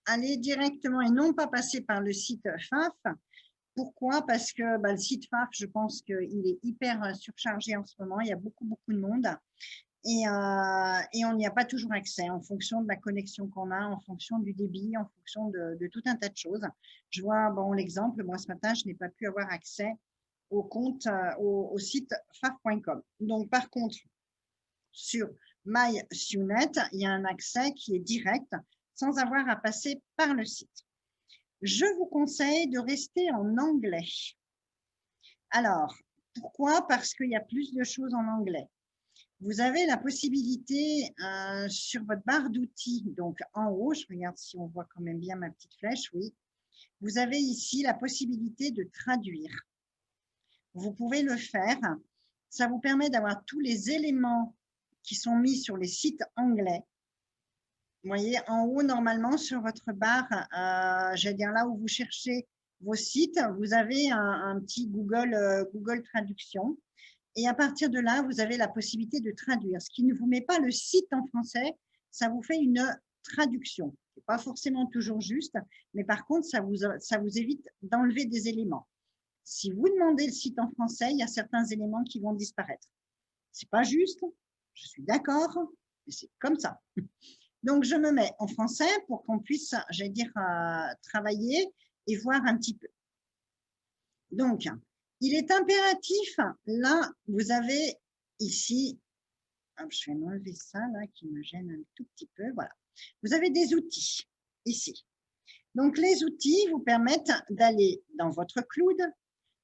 aller directement et non pas passer par le site FAF. Pourquoi? Parce que le site FAF, je pense qu'il est hyper surchargé en ce moment. Il y a beaucoup de monde et on n'y a pas toujours accès en fonction de la connexion qu'on a, en fonction du débit, en fonction de tout un tas de choses. Je vois, bon, l'exemple, moi ce matin, je n'ai pas pu avoir accès au compte, au site faf.com. Donc, par contre, sur MySUNET, il y a un accès qui est direct sans avoir à passer par le site. Je vous conseille de rester en anglais. Alors, pourquoi? Parce qu'il y a plus de choses en anglais. Vous avez la possibilité sur votre barre d'outils, donc en haut, je regarde si on voit quand même bien ma petite flèche, oui. Vous avez ici la possibilité de traduire. Vous pouvez le faire. Ça vous permet d'avoir tous les éléments qui sont mis sur les sites anglais. Vous voyez, en haut, normalement, sur votre barre, j'allais dire là où vous cherchez vos sites, vous avez un petit Google Traduction. Et à partir de là, vous avez la possibilité de traduire. Ce qui ne vous met pas le site en français, ça vous fait une traduction. Ce n'est pas forcément toujours juste, mais par contre, ça vous évite d'enlever des éléments. Si vous demandez le site en français, il y a certains éléments qui vont disparaître. Ce n'est pas juste, je suis d'accord, mais c'est comme ça. Donc, je me mets en français pour qu'on puisse, j'allais dire, travailler et voir un petit peu. Donc, il est impératif, là, vous avez ici, je vais m'enlever ça, là, qui me gêne un tout petit peu, voilà. Vous avez des outils, ici. Donc, les outils vous permettent d'aller dans votre cloud.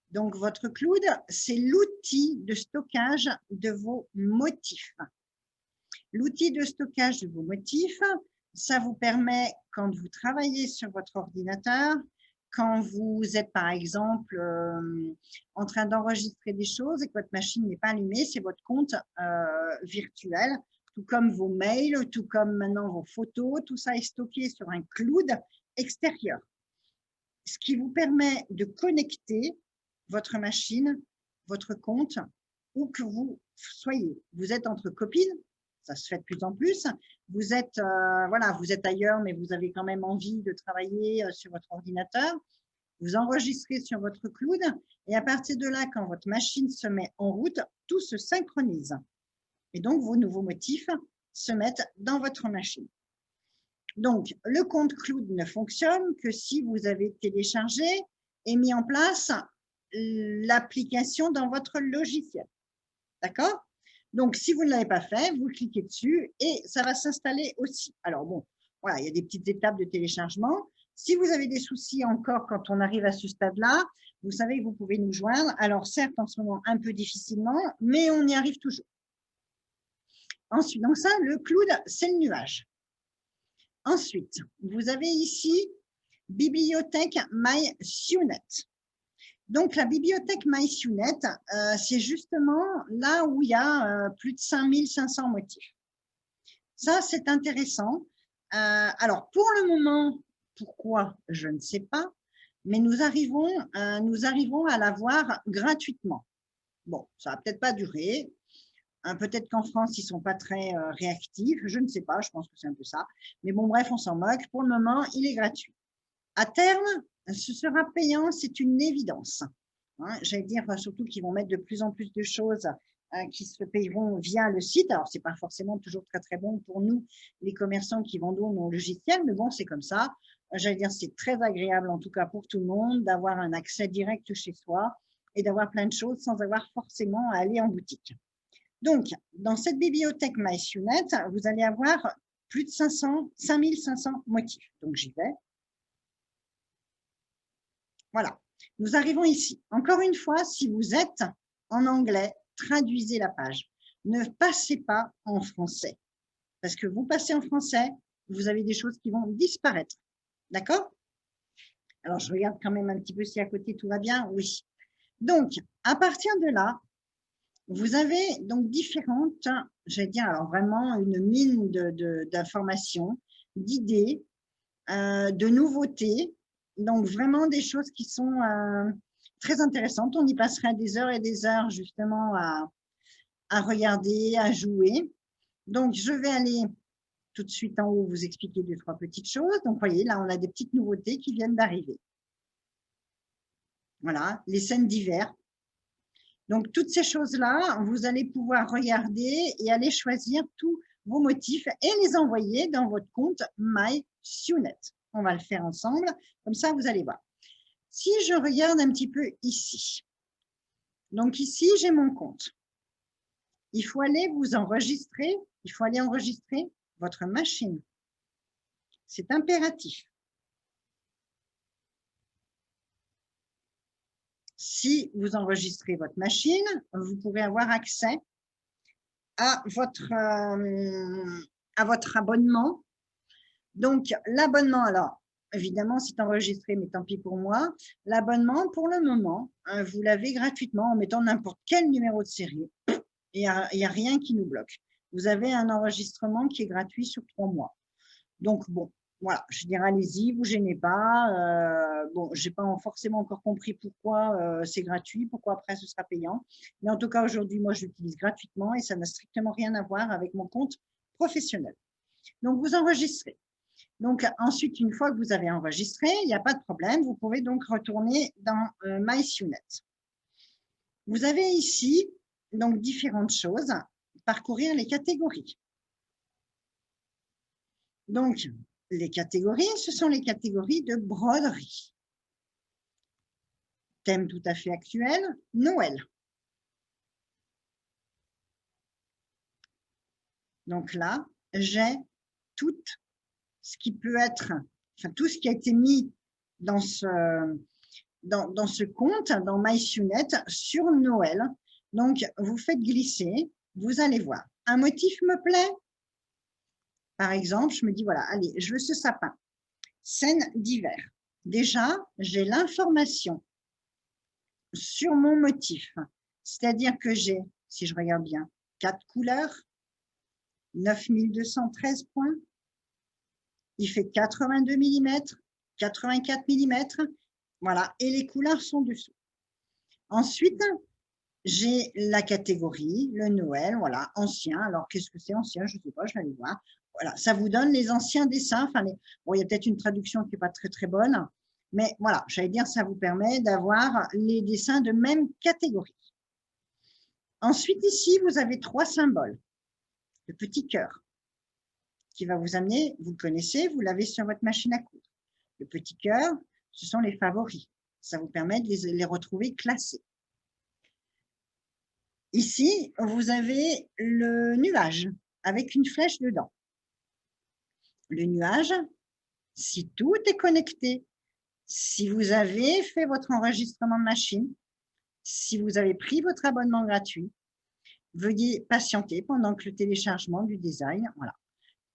Donc, votre cloud, c'est l'outil de stockage de vos motifs. L'outil de stockage de vos motifs, ça vous permet, quand vous travaillez sur votre ordinateur, quand vous êtes par exemple en train d'enregistrer des choses et que votre machine n'est pas allumée, c'est votre compte virtuel, tout comme vos mails, tout comme maintenant vos photos, tout ça est stocké sur un cloud extérieur. Ce qui vous permet de connecter votre machine, votre compte, où que vous soyez. Vous êtes entre copines, ça se fait de plus en plus. Vous êtes, voilà, vous êtes ailleurs, mais vous avez quand même envie de travailler sur votre ordinateur. Vous enregistrez sur votre cloud et à partir de là, quand votre machine se met en route, tout se synchronise. Et donc, vos nouveaux motifs se mettent dans votre machine. Donc, le compte cloud ne fonctionne que si vous avez téléchargé et mis en place l'application dans votre logiciel. D'accord? Donc, si vous ne l'avez pas fait, vous cliquez dessus et ça va s'installer aussi. Alors, bon, voilà, il y a des petites étapes de téléchargement. Si vous avez des soucis encore quand on arrive à ce stade-là, vous savez que vous pouvez nous joindre. Alors, certes, en ce moment, un peu difficilement, mais on y arrive toujours. Ensuite, donc ça, le cloud, c'est le nuage. Ensuite, vous avez ici Bibliothèque MySUNET. Donc, la bibliothèque MySUNET, c'est justement là où il y a plus de 5500 motifs. Ça, c'est intéressant. Alors, pour le moment, pourquoi, je ne sais pas, mais nous arrivons à l'avoir gratuitement. Bon, ça va peut-être pas durer. Peut-être qu'en France, ils ne sont pas très réactifs. Je ne sais pas, je pense que c'est un peu ça. Mais bon, bref, on s'en moque. Pour le moment, il est gratuit. À terme, ce sera payant, c'est une évidence. Hein, j'allais dire surtout qu'ils vont mettre de plus en plus de choses qui se payeront via le site. Alors, ce n'est pas forcément toujours très bon pour nous, les commerçants qui vendons nos logiciels, mais bon, c'est comme ça. J'allais dire, c'est très agréable, en tout cas pour tout le monde, d'avoir un accès direct chez soi et d'avoir plein de choses sans avoir forcément à aller en boutique. Donc, dans cette bibliothèque MySUNET, vous allez avoir plus de 5500 motifs. Donc, j'y vais. Voilà, nous arrivons ici. Encore une fois, si vous êtes en anglais, traduisez la page. Ne passez pas en français. Parce que vous passez en français, vous avez des choses qui vont disparaître. D'accord? Alors, je regarde quand même un petit peu si à côté tout va bien. Oui. Donc, à partir de là, vous avez donc différentes, j'allais dire, alors vraiment une mine d'informations, d'idées, de nouveautés. Donc, vraiment des choses qui sont très intéressantes. On y passerait des heures et des heures justement à regarder, à jouer. Donc, je vais aller tout de suite en haut vous expliquer 2-3 petites choses. Donc, vous voyez, là, on a des petites nouveautés qui viennent d'arriver. Voilà, les scènes d'hiver. Donc, toutes ces choses-là, vous allez pouvoir regarder et aller choisir tous vos motifs et les envoyer dans votre compte MySionet. On va le faire ensemble, comme ça, vous allez voir. Si je regarde un petit peu ici, donc ici, j'ai mon compte. Il faut aller vous enregistrer, il faut aller enregistrer votre machine. C'est impératif. Si vous enregistrez votre machine, vous pourrez avoir accès à votre abonnement. Donc, l'abonnement, alors, évidemment, c'est enregistré, mais tant pis pour moi. L'abonnement, pour le moment, vous l'avez gratuitement en mettant n'importe quel numéro de série. Il n'y a rien qui nous bloque. Vous avez un enregistrement qui est gratuit sur 3 mois. Donc, bon, voilà, je dirais allez-y, vous gênez pas. Bon, je n'ai pas forcément encore compris pourquoi c'est gratuit, pourquoi après ce sera payant. Mais en tout cas, aujourd'hui, moi, je l'utilise gratuitement et ça n'a strictement rien à voir avec mon compte professionnel. Donc, vous enregistrez. Donc, ensuite, une fois que vous avez enregistré, il n'y a pas de problème. Vous pouvez donc retourner dans MySionet. Vous avez ici donc différentes choses. Parcourir les catégories. Donc, les catégories, ce sont les catégories de broderie. Thème tout à fait actuel, Noël. Donc là, j'ai tout ce qui peut être, enfin tout ce qui a été mis dans ce compte, dans MySionet, sur Noël. Donc, vous faites glisser, vous allez voir. Un motif me plaît. Par exemple, je me dis, voilà, allez, je veux ce sapin. Scène d'hiver. Déjà, j'ai l'information sur mon motif. C'est-à-dire que j'ai, si je regarde bien, 4 couleurs, 9213 points. Il fait 82 mm, 84 mm. Voilà, et les couleurs sont dessous. Ensuite, j'ai la catégorie, le Noël, voilà, ancien. Alors, qu'est-ce que c'est ancien? Je ne sais pas, je vais aller voir. Voilà, ça vous donne les anciens dessins. Enfin, bon, il y a peut-être une traduction qui n'est pas très, très bonne. Mais voilà, j'allais dire, ça vous permet d'avoir les dessins de même catégorie. Ensuite, ici, vous avez 3 symboles. Le petit cœur, qui va vous amener, vous le connaissez, vous l'avez sur votre machine à coudre. Le petit cœur, ce sont les favoris. Ça vous permet de les retrouver classés. Ici, vous avez le nuage avec une flèche dedans. Le nuage, si tout est connecté, si vous avez fait votre enregistrement de machine, si vous avez pris votre abonnement gratuit, veuillez patienter pendant que le téléchargement du design, voilà.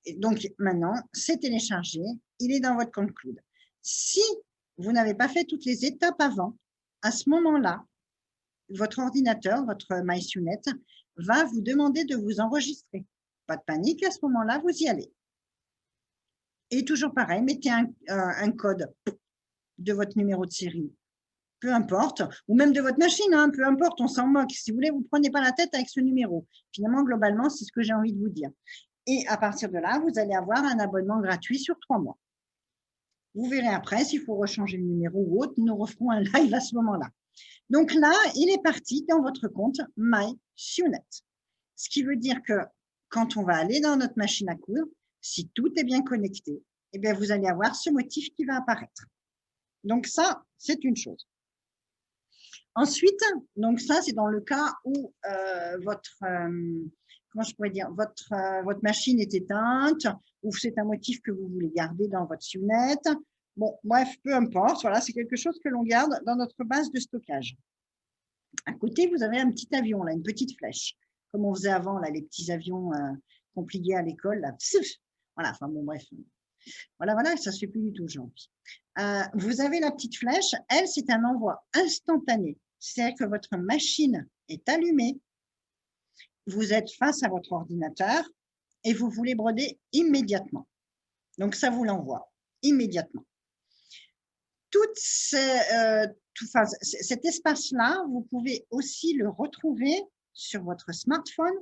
Et donc maintenant, c'est téléchargé, il est dans votre compte Cloud. Si vous n'avez pas fait toutes les étapes avant, à ce moment-là, votre ordinateur, votre MySionet, va vous demander de vous enregistrer. Pas de panique, à ce moment-là, vous y allez. Et toujours pareil, mettez un code de votre numéro de série, peu importe, ou même de votre machine, hein, peu importe, on s'en moque. Si vous voulez, vous ne prenez pas la tête avec ce numéro. Finalement, globalement, c'est ce que j'ai envie de vous dire. Et à partir de là, vous allez avoir un abonnement gratuit sur 3 mois. Vous verrez après, s'il faut rechanger le numéro ou autre, nous referons un live à ce moment-là. Donc là, il est parti dans votre compte MySionet. Ce qui veut dire que quand on va aller dans notre machine à coudre, si tout est bien connecté, eh bien vous allez avoir ce motif qui va apparaître. Donc ça, c'est une chose. Ensuite, donc ça, c'est dans le cas où comment je pourrais dire, votre machine est éteinte ou c'est un motif que vous voulez garder dans votre Sionet. Bon, bref, peu importe. Voilà, c'est quelque chose que l'on garde dans notre base de stockage. À côté, vous avez un petit avion, là, une petite flèche, comme on faisait avant, là, les petits avions qu'on pliait à l'école. Là. Voilà, enfin bon, bref. Voilà, ça ne se fait plus du tout aujourd'hui. Vous avez la petite flèche, elle, c'est un envoi instantané. C'est-à-dire que votre machine est allumée, vous êtes face à votre ordinateur et vous voulez broder immédiatement. Donc, ça vous l'envoie immédiatement. Cet espace-là, vous pouvez aussi le retrouver sur votre smartphone,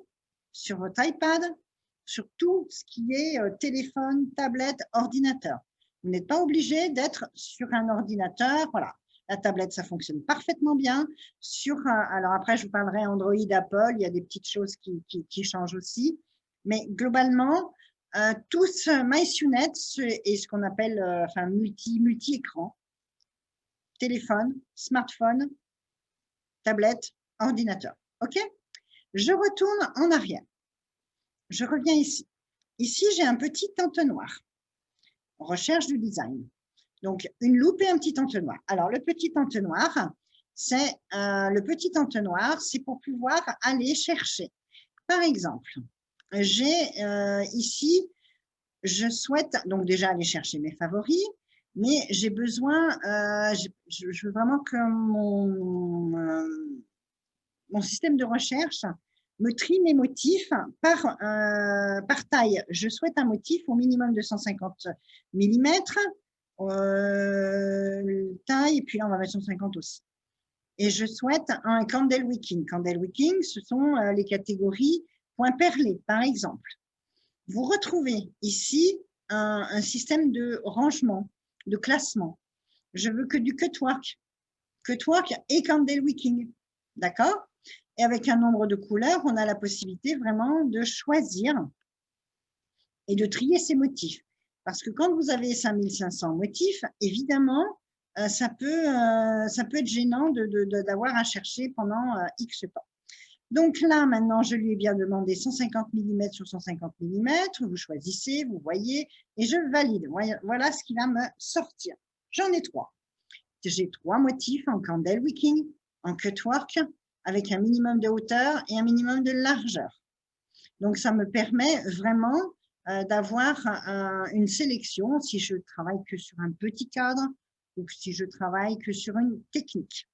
sur votre iPad, sur tout ce qui est téléphone, tablette, ordinateur. Vous n'êtes pas obligé d'être sur un ordinateur. Voilà, la tablette, ça fonctionne parfaitement bien. Alors après, je vous parlerai Android, Apple, il y a des petites choses qui changent aussi. Mais globalement, tous MySUNET est ce qu'on appelle enfin, multi-écran. Téléphone, smartphone, tablette, ordinateur. OK? Je retourne en arrière. Je reviens ici. Ici, j'ai un petit entonnoir. Recherche du design. Donc, une loupe et un petit entonnoir. Alors, le petit entonnoir, c'est pour pouvoir aller chercher. Par exemple, j'ai ici, je souhaite donc déjà aller chercher mes favoris, mais j'ai besoin, je veux vraiment que mon système de recherche me trie mes motifs par taille. Je souhaite un motif au minimum de 150 mm, taille, et puis là, on va mettre 150 aussi. Et je souhaite un candle wicking. Candle wicking, ce sont les catégories point perlé, par exemple. Vous retrouvez ici un système de rangement, de classement. Je veux que du cutwork et candle wicking. D'accord? Et avec un nombre de couleurs, on a la possibilité vraiment de choisir et de trier ces motifs. Parce que quand vous avez 5500 motifs, évidemment, ça peut être gênant d'avoir à chercher pendant X temps. Donc là, maintenant, je lui ai bien demandé 150 mm sur 150 mm. Vous choisissez, vous voyez, et je valide. Voilà ce qui va me sortir. J'en ai 3. J'ai 3 motifs en candle wicking, en cutwork, avec un minimum de hauteur et un minimum de largeur. Donc, ça me permet vraiment d'avoir une sélection si je travaille que sur un petit cadre ou si je travaille que sur une technique.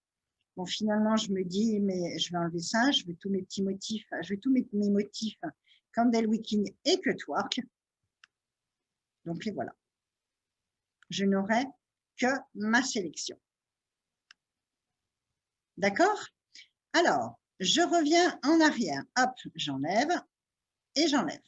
Bon, finalement, je me dis, mais je vais enlever ça, je vais tous mes petits motifs, je vais tous mes motifs candle wicking et cutwork. Donc, les voilà. Je n'aurai que ma sélection. D'accord? Alors, je reviens en arrière. Hop, j'enlève et j'enlève.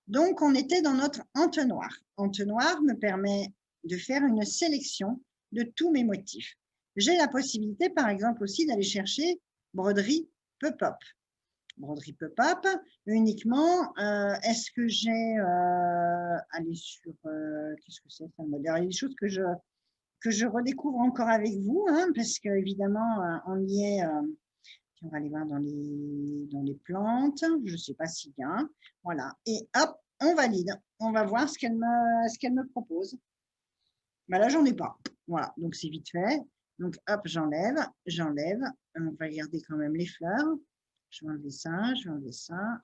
Donc, on était dans notre entonnoir. Entonnoir me permet de faire une sélection de tous mes motifs. J'ai la possibilité, par exemple, aussi d'aller chercher broderie pop-up. Broderie pop-up, uniquement, est-ce que j'ai... allez sur... qu'est-ce que c'est? Ça me dire, il y a des choses que je redécouvre encore avec vous, hein, parce qu'évidemment, on y est... on va aller voir dans les plantes. Je ne sais pas s'il y a. Voilà. Et hop, on valide. On va voir ce qu'elle me propose. Ben là, j'en ai pas. Voilà. Donc, c'est vite fait. Donc, hop, j'enlève. On va garder quand même les fleurs. Je vais enlever ça.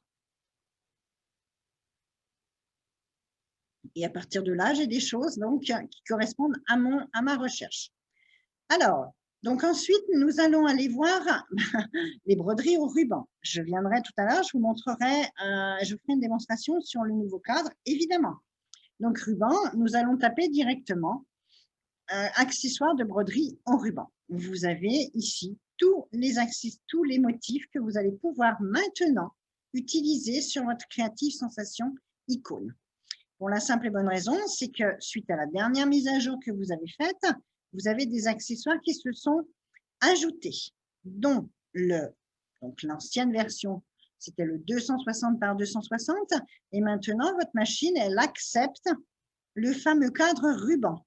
Et à partir de là, j'ai des choses donc, qui correspondent à ma recherche. Alors, donc ensuite, nous allons aller voir les broderies au ruban. Je viendrai tout à l'heure, je vous montrerai, je ferai une démonstration sur le nouveau cadre, évidemment. Donc, ruban, nous allons taper directement accessoires de broderie en ruban. Vous avez ici tous les motifs que vous allez pouvoir maintenant utiliser sur votre Creative Sensation icône. Pour la simple et bonne raison, c'est que suite à la dernière mise à jour que vous avez faite, vous avez des accessoires qui se sont ajoutés, dont l'ancienne version, c'était le 260 par 260, et maintenant, votre machine, elle accepte le fameux cadre ruban.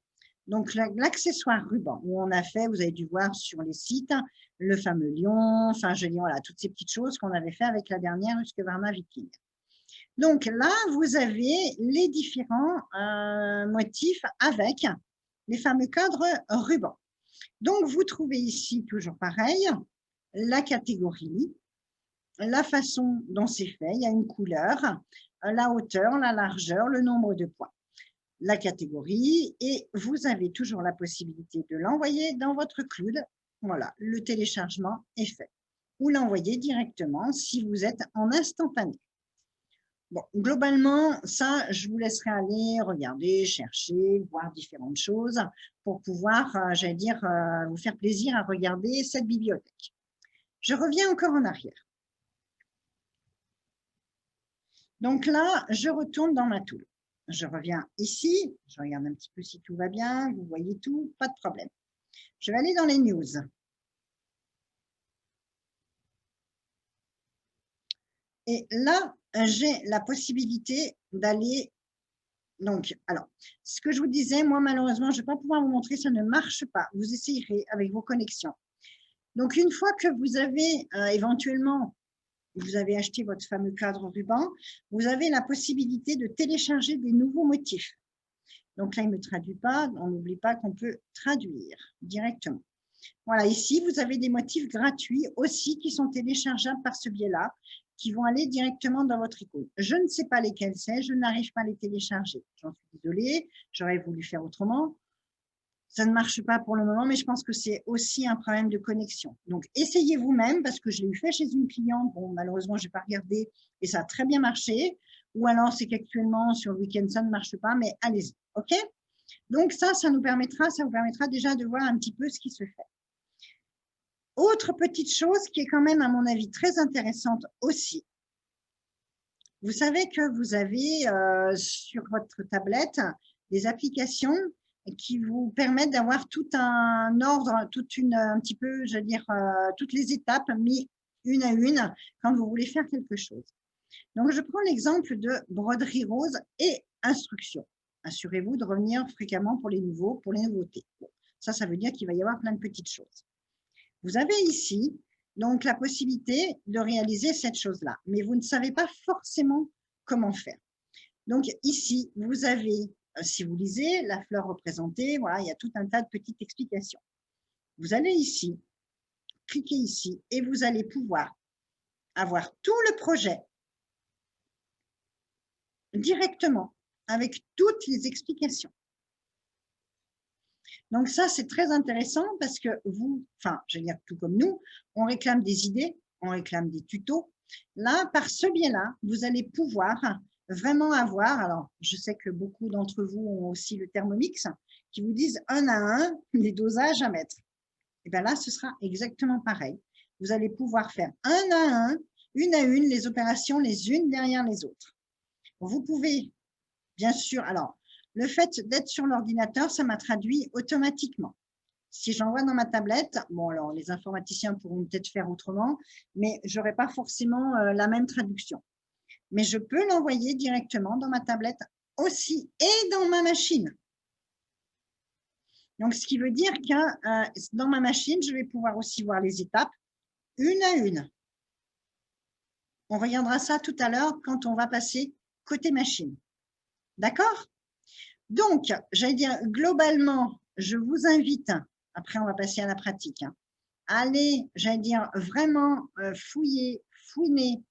Donc, l'accessoire ruban, où on a fait, vous avez dû voir sur les sites, le fameux lion, enfin, je dis, voilà, toutes ces petites choses qu'on avait fait avec la dernière Husqvarna Viking. Donc là, vous avez les différents motifs avec les fameux cadres ruban. Donc, vous trouvez ici, toujours pareil, la catégorie, la façon dont c'est fait, il y a une couleur, la hauteur, la largeur, le nombre de points, la catégorie, et vous avez toujours la possibilité de l'envoyer dans votre cloud. Voilà, le téléchargement est fait. Ou l'envoyer directement si vous êtes en instantané. Bon, globalement, ça, je vous laisserai aller regarder, chercher, voir différentes choses pour pouvoir, j'allais dire, vous faire plaisir à regarder cette bibliothèque. Je reviens encore en arrière. Donc là, je retourne dans ma tool. Je reviens ici, je regarde un petit peu si tout va bien, vous voyez tout, pas de problème. Je vais aller dans les news. Et là, j'ai la possibilité d'aller. Donc, alors, ce que je vous disais, moi, malheureusement, je ne vais pas pouvoir vous montrer, ça ne marche pas. Vous essayerez avec vos connexions. Donc, une fois que vous avez éventuellement, vous avez acheté votre fameux cadre ruban, vous avez la possibilité de télécharger des nouveaux motifs. Donc là, il ne me traduit pas. On n'oublie pas qu'on peut traduire directement. Voilà, ici, vous avez des motifs gratuits aussi qui sont téléchargeables par ce biais-là, qui vont aller directement dans votre icône. Je ne sais pas lesquels c'est, je n'arrive pas à les télécharger. J'en suis désolée, j'aurais voulu faire autrement. Ça ne marche pas pour le moment, mais je pense que c'est aussi un problème de connexion. Donc, essayez vous-même, parce que je l'ai fait chez une cliente. Bon, malheureusement, je n'ai pas regardé et ça a très bien marché. Ou alors, c'est qu'actuellement, sur le week-end, ça ne marche pas, mais allez-y. OK? Donc, ça vous permettra déjà de voir un petit peu ce qui se fait. Autre petite chose qui est quand même, à mon avis, très intéressante aussi. Vous savez que vous avez sur votre tablette des applications qui vous permettent d'avoir tout un ordre, un petit peu, je veux dire, toutes les étapes mises une à une quand vous voulez faire quelque chose. Donc, je prends l'exemple de Broderie Rose et Instructions. Assurez-vous de revenir fréquemment pour les nouveautés. Bon, ça veut dire qu'il va y avoir plein de petites choses. Vous avez ici donc la possibilité de réaliser cette chose-là, mais vous ne savez pas forcément comment faire. Donc ici, vous avez, si vous lisez, la fleur représentée, voilà, il y a tout un tas de petites explications. Vous allez ici, cliquez ici et vous allez pouvoir avoir tout le projet directement avec toutes les explications. Donc ça, c'est très intéressant parce que vous, enfin, je veux dire tout comme nous, on réclame des idées, on réclame des tutos. Là, par ce biais-là, vous allez pouvoir vraiment avoir, alors je sais que beaucoup d'entre vous ont aussi le Thermomix, qui vous disent un à un les dosages à mettre. Et bien là, ce sera exactement pareil. Vous allez pouvoir faire un à un, une à une, les opérations les unes derrière les autres. Vous pouvez, bien sûr, alors, le fait d'être sur l'ordinateur, ça m'a traduit automatiquement. Si j'envoie dans ma tablette, bon, alors les informaticiens pourront peut-être faire autrement, mais je n'aurai pas forcément la même traduction. Mais je peux l'envoyer directement dans ma tablette aussi et dans ma machine. Donc, ce qui veut dire que dans ma machine, je vais pouvoir aussi voir les étapes une à une. On regardera ça tout à l'heure quand on va passer côté machine. D'accord? Donc, j'allais dire, globalement, je vous invite, après on va passer à la pratique, à aller, j'allais dire, vraiment fouiller, fouiner,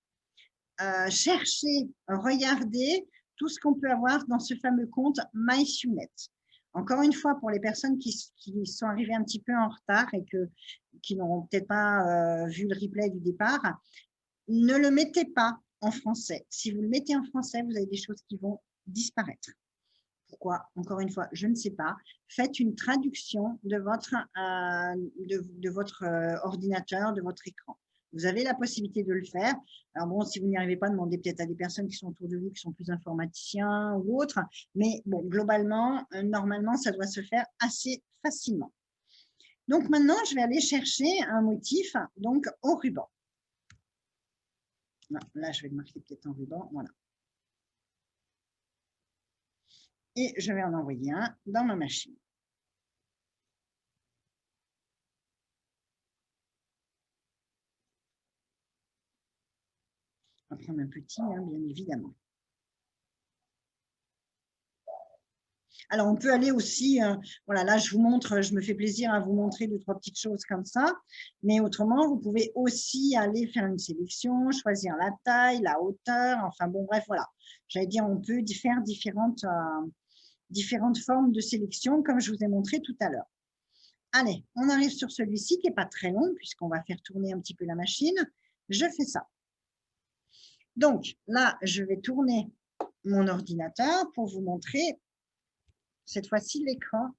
chercher, regarder tout ce qu'on peut avoir dans ce fameux compte MySunet. Encore une fois, pour les personnes qui sont arrivées un petit peu en retard et qui n'auront peut-être pas vu le replay du départ, ne le mettez pas en français. Si vous le mettez en français, vous avez des choses qui vont disparaître. Pourquoi? Encore une fois, je ne sais pas. Faites une traduction de votre ordinateur, de votre écran. Vous avez la possibilité de le faire. Alors bon, si vous n'y arrivez pas, demandez peut-être à des personnes qui sont autour de vous, qui sont plus informaticiens ou autres. Mais bon, globalement, normalement, ça doit se faire assez facilement. Donc maintenant, je vais aller chercher un motif donc au ruban. Non, là, je vais le marquer peut-être en ruban. Voilà. Et je vais en envoyer un dans ma machine. On va prendre un petit, bien évidemment. Alors, on peut aller aussi, voilà, là, je vous montre, je me fais plaisir à vous montrer 2-3 petites choses comme ça. Mais autrement, vous pouvez aussi aller faire une sélection, choisir la taille, la hauteur, enfin bon, bref, voilà. J'allais dire, on peut faire différentes formes de sélection, comme je vous ai montré tout à l'heure. Allez, on arrive sur celui-ci qui n'est pas très long, puisqu'on va faire tourner un petit peu la machine. Je fais ça. Donc, là, je vais tourner mon ordinateur pour vous montrer cette fois-ci l'écran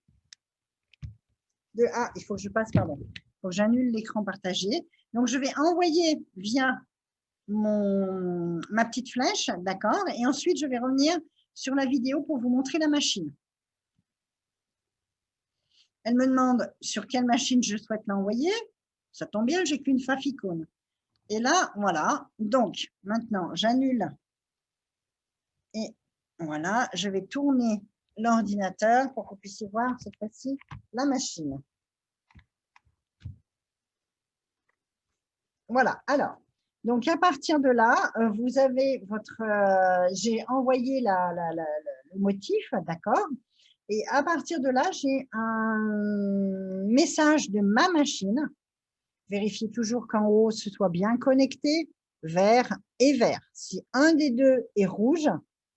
de ah, il faut que je passe, pardon, il faut que j'annule l'écran partagé. Donc, je vais envoyer via ma petite flèche, d'accord? Et ensuite, je vais revenir sur la vidéo pour vous montrer la machine. Elle me demande sur quelle machine je souhaite l'envoyer. Ça tombe bien, j'ai qu'une favicon. Et là, voilà. Donc, maintenant, j'annule. Et voilà, je vais tourner l'ordinateur pour que vous puissiez voir cette fois-ci la machine. Voilà, alors, donc à partir de là, vous avez votre, j'ai envoyé le motif, d'accord? Et à partir de là, j'ai un message de ma machine. Vérifiez toujours qu'en haut, ce soit bien connecté, vert et vert. Si un des deux est rouge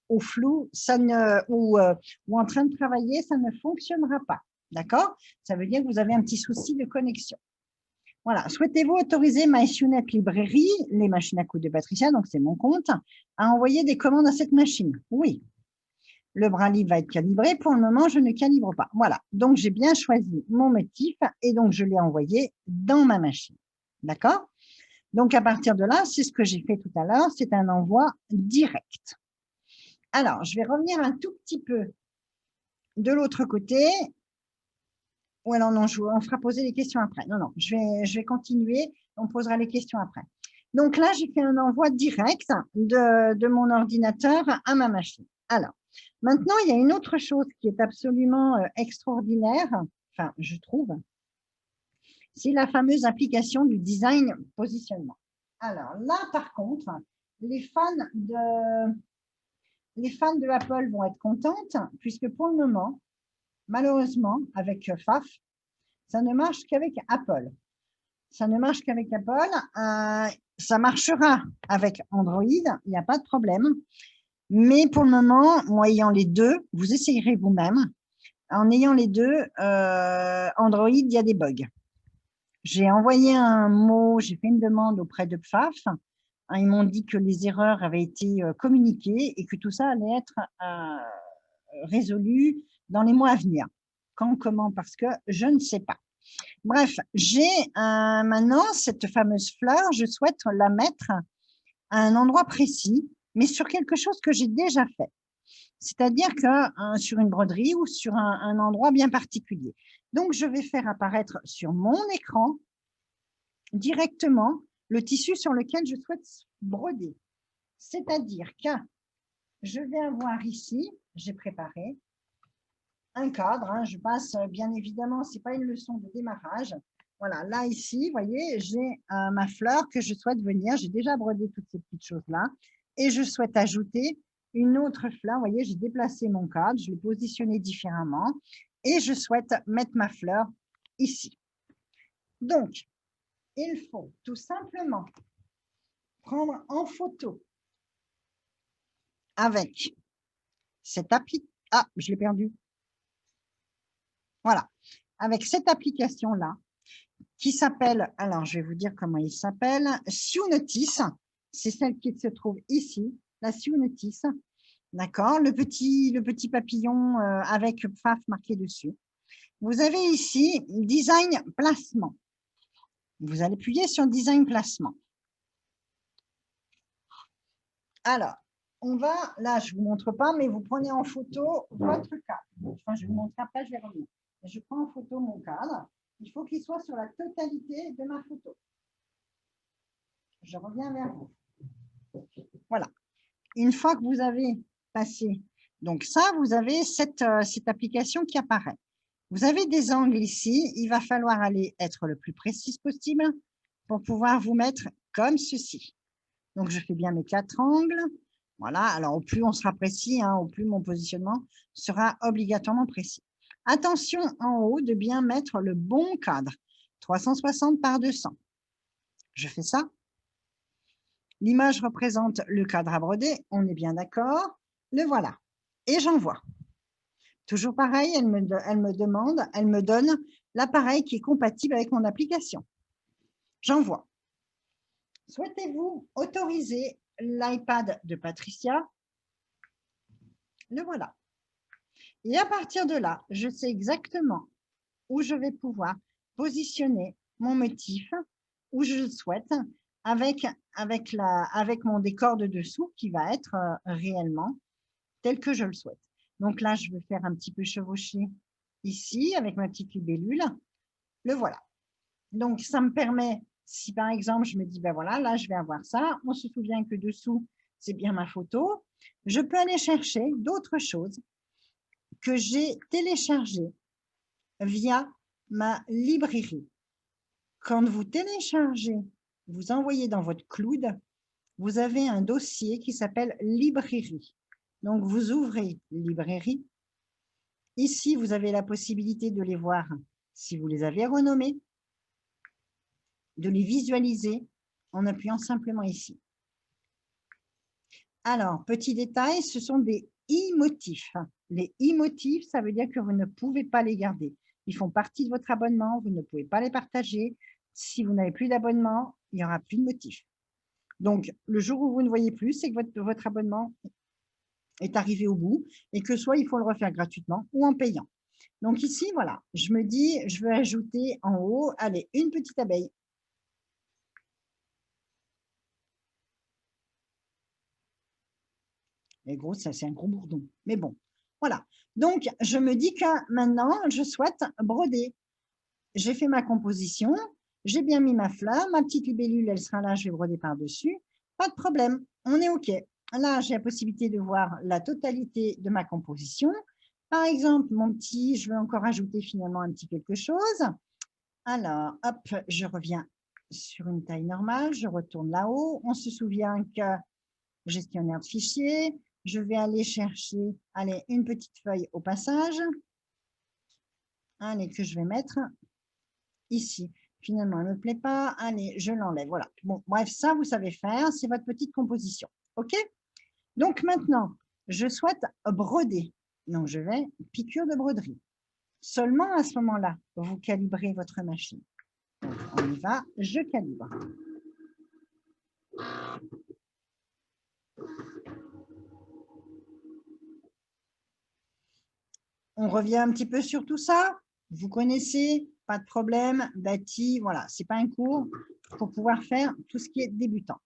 ou flou, ça ne, ou en train de travailler, ça ne fonctionnera pas. D'accord? Ça veut dire que vous avez un petit souci de connexion. Voilà. Souhaitez-vous autoriser MySUNET Librairie, les machines à coudre de Patricia, donc c'est mon compte, à envoyer des commandes à cette machine? Oui. Le bras libre va être calibré. Pour le moment, je ne calibre pas. Voilà. Donc, j'ai bien choisi mon motif et donc je l'ai envoyé dans ma machine. D'accord? Donc, à partir de là, c'est ce que j'ai fait tout à l'heure. C'est un envoi direct. Alors, je vais revenir un tout petit peu de l'autre côté. Ou alors, non, on fera poser les questions après. Non, non, je vais continuer. On posera les questions après. Donc là, j'ai fait un envoi direct de mon ordinateur à ma machine. Alors, maintenant, il y a une autre chose qui est absolument extraordinaire, enfin, je trouve, c'est la fameuse application du design positionnement. Alors là, par contre, les fans de Apple vont être contentes, puisque pour le moment, malheureusement, avec FAF, ça ne marche qu'avec Apple. Ça ne marche qu'avec Apple. Ça marchera avec Android, il n'y a pas de problème. Mais pour le moment, moi ayant les deux, vous essayerez vous-même. En ayant les deux, Android, il y a des bugs. J'ai envoyé un mot, j'ai fait une demande auprès de PFAF. Ils m'ont dit que les erreurs avaient été communiquées et que tout ça allait être résolu dans les mois à venir. Quand, comment, parce que je ne sais pas. Bref, j'ai maintenant cette fameuse fleur, je souhaite la mettre à un endroit précis, mais sur quelque chose que j'ai déjà fait. C'est-à-dire que sur une broderie ou sur un endroit bien particulier. Donc, je vais faire apparaître sur mon écran directement le tissu sur lequel je souhaite broder. C'est-à-dire que je vais avoir ici, j'ai préparé un cadre, hein, je passe bien évidemment, ce n'est pas une leçon de démarrage. Voilà, là ici, vous voyez, j'ai ma fleur que je souhaite venir, j'ai déjà brodé toutes ces petites choses-là et je souhaite ajouter une autre fleur. Vous voyez, j'ai déplacé mon cadre, je l'ai positionné différemment et je souhaite mettre ma fleur ici. Donc, il faut tout simplement prendre en photo avec cette application. Ah, je l'ai perdu. Voilà, avec cette application-là qui s'appelle, alors je vais vous dire comment il s'appelle, SUNotice, c'est celle qui se trouve ici, la SUNotice, d'accord, le petit papillon avec PFAF marqué dessus. Vous avez ici Design Placement. Vous allez appuyer sur Design Placement. Alors, on va, là je ne vous montre pas, mais vous prenez en photo votre cadre. Enfin, je vous montre après, je vais revenir. Je prends en photo mon cadre. Il faut qu'il soit sur la totalité de ma photo. Je reviens vers vous. Voilà. Une fois que vous avez passé, donc ça, vous avez cette application qui apparaît. Vous avez des angles ici. Il va falloir aller être le plus précis possible pour pouvoir vous mettre comme ceci. Donc, je fais bien mes 4 angles. Voilà. Alors, au plus on sera précis, hein, au plus mon positionnement sera obligatoirement précis. Attention en haut de bien mettre le bon cadre. 360 par 200. Je fais ça. L'image représente le cadre à broder. On est bien d'accord. Le voilà. Et j'envoie. Toujours pareil, elle me donne l'appareil qui est compatible avec mon application. J'envoie. Souhaitez-vous autoriser l'iPad de Patricia? Le voilà. Et à partir de là, je sais exactement où je vais pouvoir positionner mon motif, où je le souhaite. avec mon décor de dessous qui va être réellement tel que je le souhaite. Donc là, je vais faire un petit peu chevaucher ici avec ma petite libellule. Le voilà. Donc, ça me permet, si par exemple, je me dis, ben voilà, là, je vais avoir ça. On se souvient que dessous, c'est bien ma photo. Je peux aller chercher d'autres choses que j'ai téléchargées via ma librairie. Quand vous téléchargez, vous envoyez dans votre cloud, vous avez un dossier qui s'appelle librairie. Donc, vous ouvrez librairie. Ici, vous avez la possibilité de les voir si vous les avez renommés, de les visualiser en appuyant simplement ici. Alors, petit détail, ce sont des e-motifs. Les e-motifs, ça veut dire que vous ne pouvez pas les garder. Ils font partie de votre abonnement, vous ne pouvez pas les partager. Si vous n'avez plus d'abonnement, il n'y aura plus de motifs. Donc, le jour où vous ne voyez plus, c'est que votre abonnement est arrivé au bout et que soit il faut le refaire gratuitement ou en payant. Donc ici, voilà, je me dis, je veux ajouter en haut, allez, une petite abeille. Et gros, ça c'est un gros bourdon. Mais bon, voilà. Donc, je me dis que maintenant, je souhaite broder. J'ai fait ma composition, j'ai bien mis ma fleur, ma petite libellule, elle sera là, je vais broder par-dessus. Pas de problème, on est OK. Là, j'ai la possibilité de voir la totalité de ma composition. Par exemple, mon petit, je vais encore ajouter finalement un petit quelque chose. Alors, hop, je reviens sur une taille normale, je retourne là-haut. On se souvient que gestionnaire de fichiers, je vais aller chercher, allez, une petite feuille au passage, allez, que je vais mettre ici. Finalement, elle ne me plaît pas, allez, je l'enlève, voilà. Bon, bref, ça, vous savez faire, c'est votre petite composition, OK? Donc maintenant, je souhaite broder. Donc, je vais piqûre de broderie. Seulement à ce moment-là, vous calibrez votre machine. Donc, on y va, je calibre. On revient un petit peu sur tout ça. Vous connaissez, pas de problème, bâti, voilà, c'est pas un cours pour pouvoir faire tout ce qui est débutant.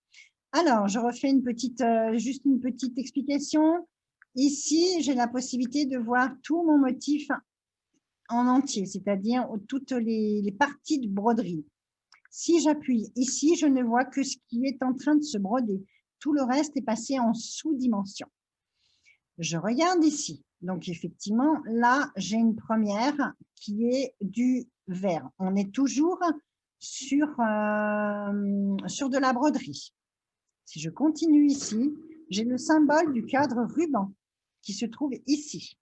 Alors, je refais une petite, juste une petite explication. Ici, j'ai la possibilité de voir tout mon motif en entier, c'est-à-dire toutes les parties de broderie. Si j'appuie ici, je ne vois que ce qui est en train de se broder. Tout le reste est passé en sous-dimension. Je regarde ici. Donc, effectivement, là, j'ai une première qui est du vert. On est toujours sur de la broderie. Si je continue ici, j'ai le symbole du cadre ruban qui se trouve ici.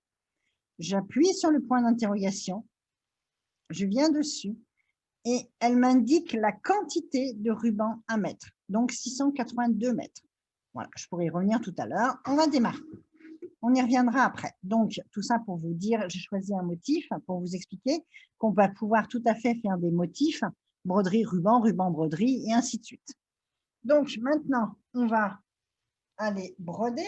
J'appuie sur le point d'interrogation, je viens dessus et elle m'indique la quantité de ruban à mettre, donc 682 mètres. Voilà, je pourrais y revenir tout à l'heure. On va démarrer. On y reviendra après. Donc, tout ça pour vous dire, j'ai choisi un motif pour vous expliquer qu'on va pouvoir tout à fait faire des motifs, broderie, ruban, ruban, broderie, et ainsi de suite. Donc, maintenant, on va aller broder.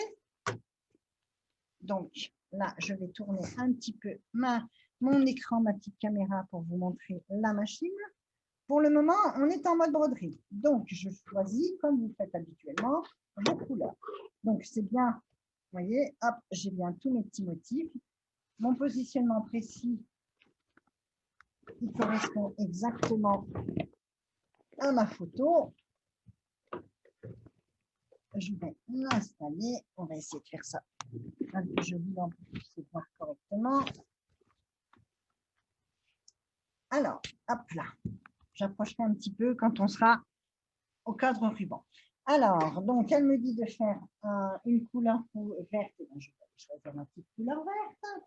Donc, là, je vais tourner un petit peu mon écran, ma petite caméra pour vous montrer la machine. Pour le moment, on est en mode broderie. Donc, je choisis, comme vous faites habituellement, vos couleurs. Donc, c'est bien, vous voyez, hop, j'ai bien tous mes petits motifs. Mon positionnement précis, il correspond exactement à ma photo. Je vais l'installer. On va essayer de faire ça un peu joli pour que vous puissiez voir correctement. Alors, hop là, j'approcherai un petit peu quand on sera au cadre ruban. Alors, donc, elle me dit de faire une couleur verte. Je vais choisir ma petite couleur verte.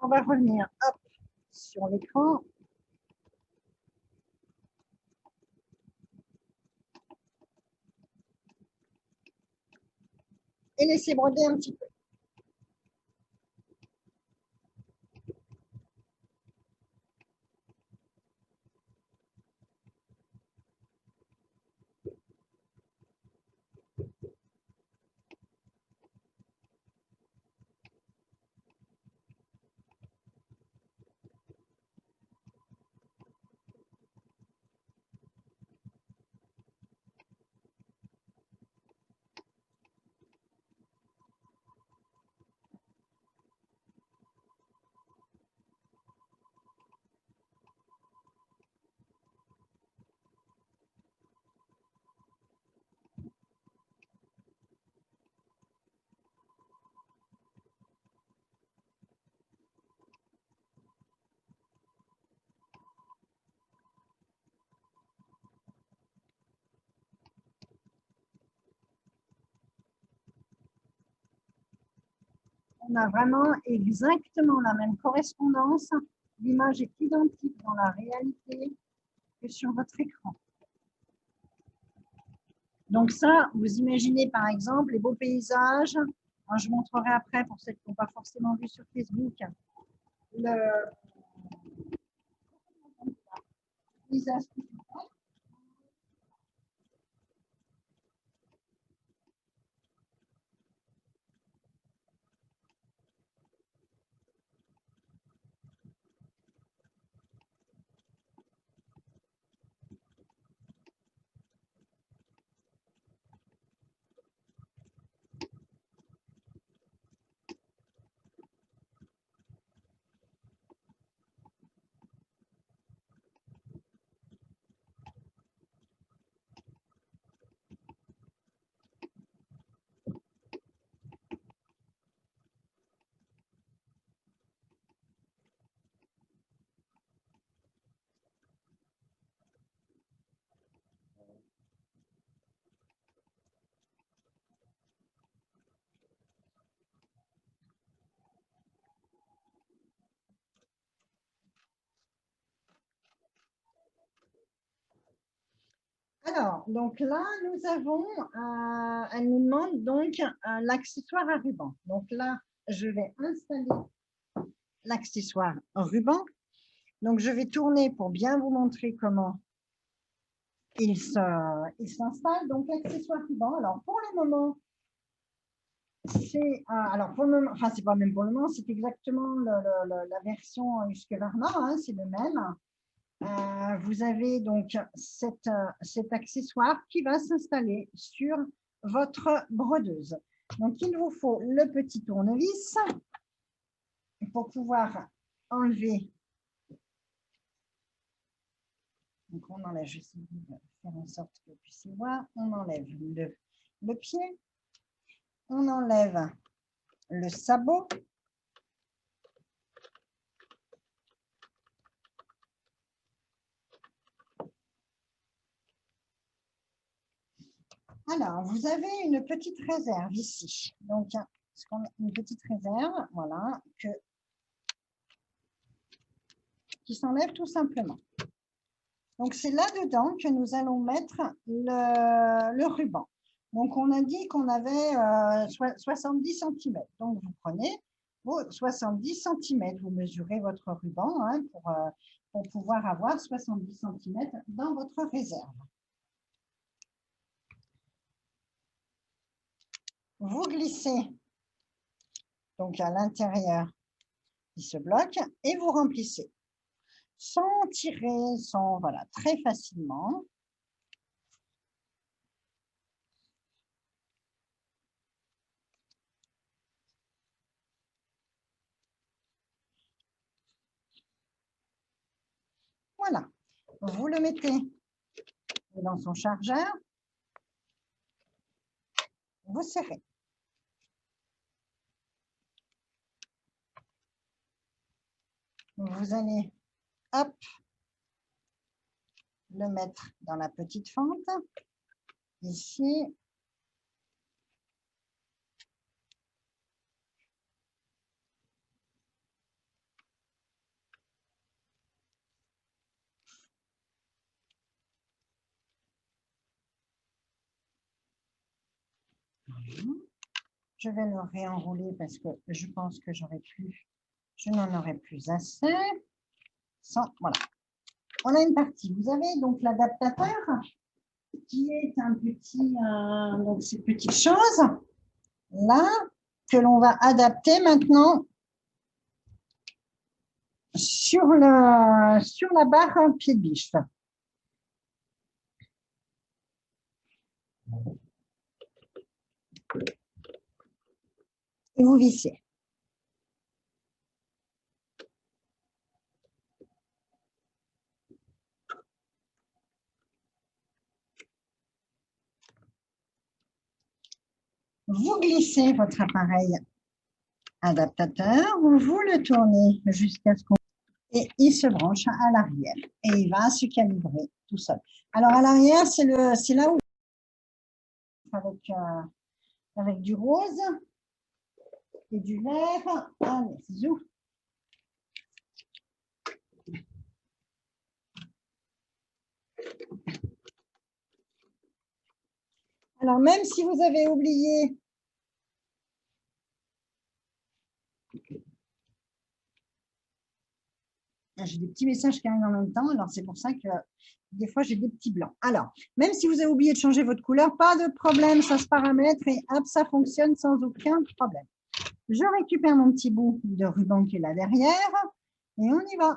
On va revenir hop, sur l'écran. et laisser broder un petit peu. On a vraiment exactement la même correspondance. L'image est identique dans la réalité que sur votre écran. Donc ça, vous imaginez par exemple les beaux paysages. Moi, je montrerai après pour ceux qui n'ont pas forcément vu sur Facebook le paysage. Alors, donc là, nous avons, elle nous demande donc l'accessoire à ruban. Donc là, je vais installer l'accessoire ruban. Donc, je vais tourner pour bien vous montrer comment il s'installe. Donc, l'accessoire ruban, alors pour le moment, c'est, alors pour le moment, enfin, c'est pas même pour le moment, c'est exactement la version Husqvarna, hein, c'est le même. Vous avez donc cet accessoire qui va s'installer sur votre brodeuse. Donc, il vous faut le petit tournevis pour pouvoir enlever. Donc, on enlève, je vais essayer de faire en sorte que vous puissiez voir. On enlève le pied. On enlève le sabot. Alors, vous avez une petite réserve ici. Donc, une petite réserve, voilà, qui s'enlève tout simplement. Donc, c'est là-dedans que nous allons mettre le ruban. Donc, on a dit qu'on avait 70 cm. Donc, vous prenez vos 70 cm. Vous mesurez votre ruban hein, pour pouvoir avoir 70 cm dans votre réserve. Vous glissez donc à l'intérieur de ce bloc et vous remplissez. Sans tirer, voilà, très facilement. Voilà, vous le mettez dans son chargeur, vous serrez. Vous allez, hop, le mettre dans la petite fente, ici. Je vais le réenrouler parce que je pense que je n'en aurai plus assez. Voilà. On a une partie. Vous avez donc l'adaptateur qui est un petit, donc ces petites choses là que l'on va adapter maintenant sur la barre pied de biche. Et vous vissez. Vous glissez votre appareil adaptateur, vous le tournez jusqu'à ce qu'on... Et il se branche à l'arrière et il va se calibrer tout seul. Alors à l'arrière, c'est là où avec du rose et du vert. Allez, zou. Alors même si vous avez oublié j'ai des petits messages qui arrivent en même temps, alors c'est pour ça que des fois j'ai des petits blancs. Alors, même si vous avez oublié de changer votre couleur, pas de problème, ça se paramètre et hop, ça fonctionne sans aucun problème. Je récupère mon petit bout de ruban qui est là derrière et on y va.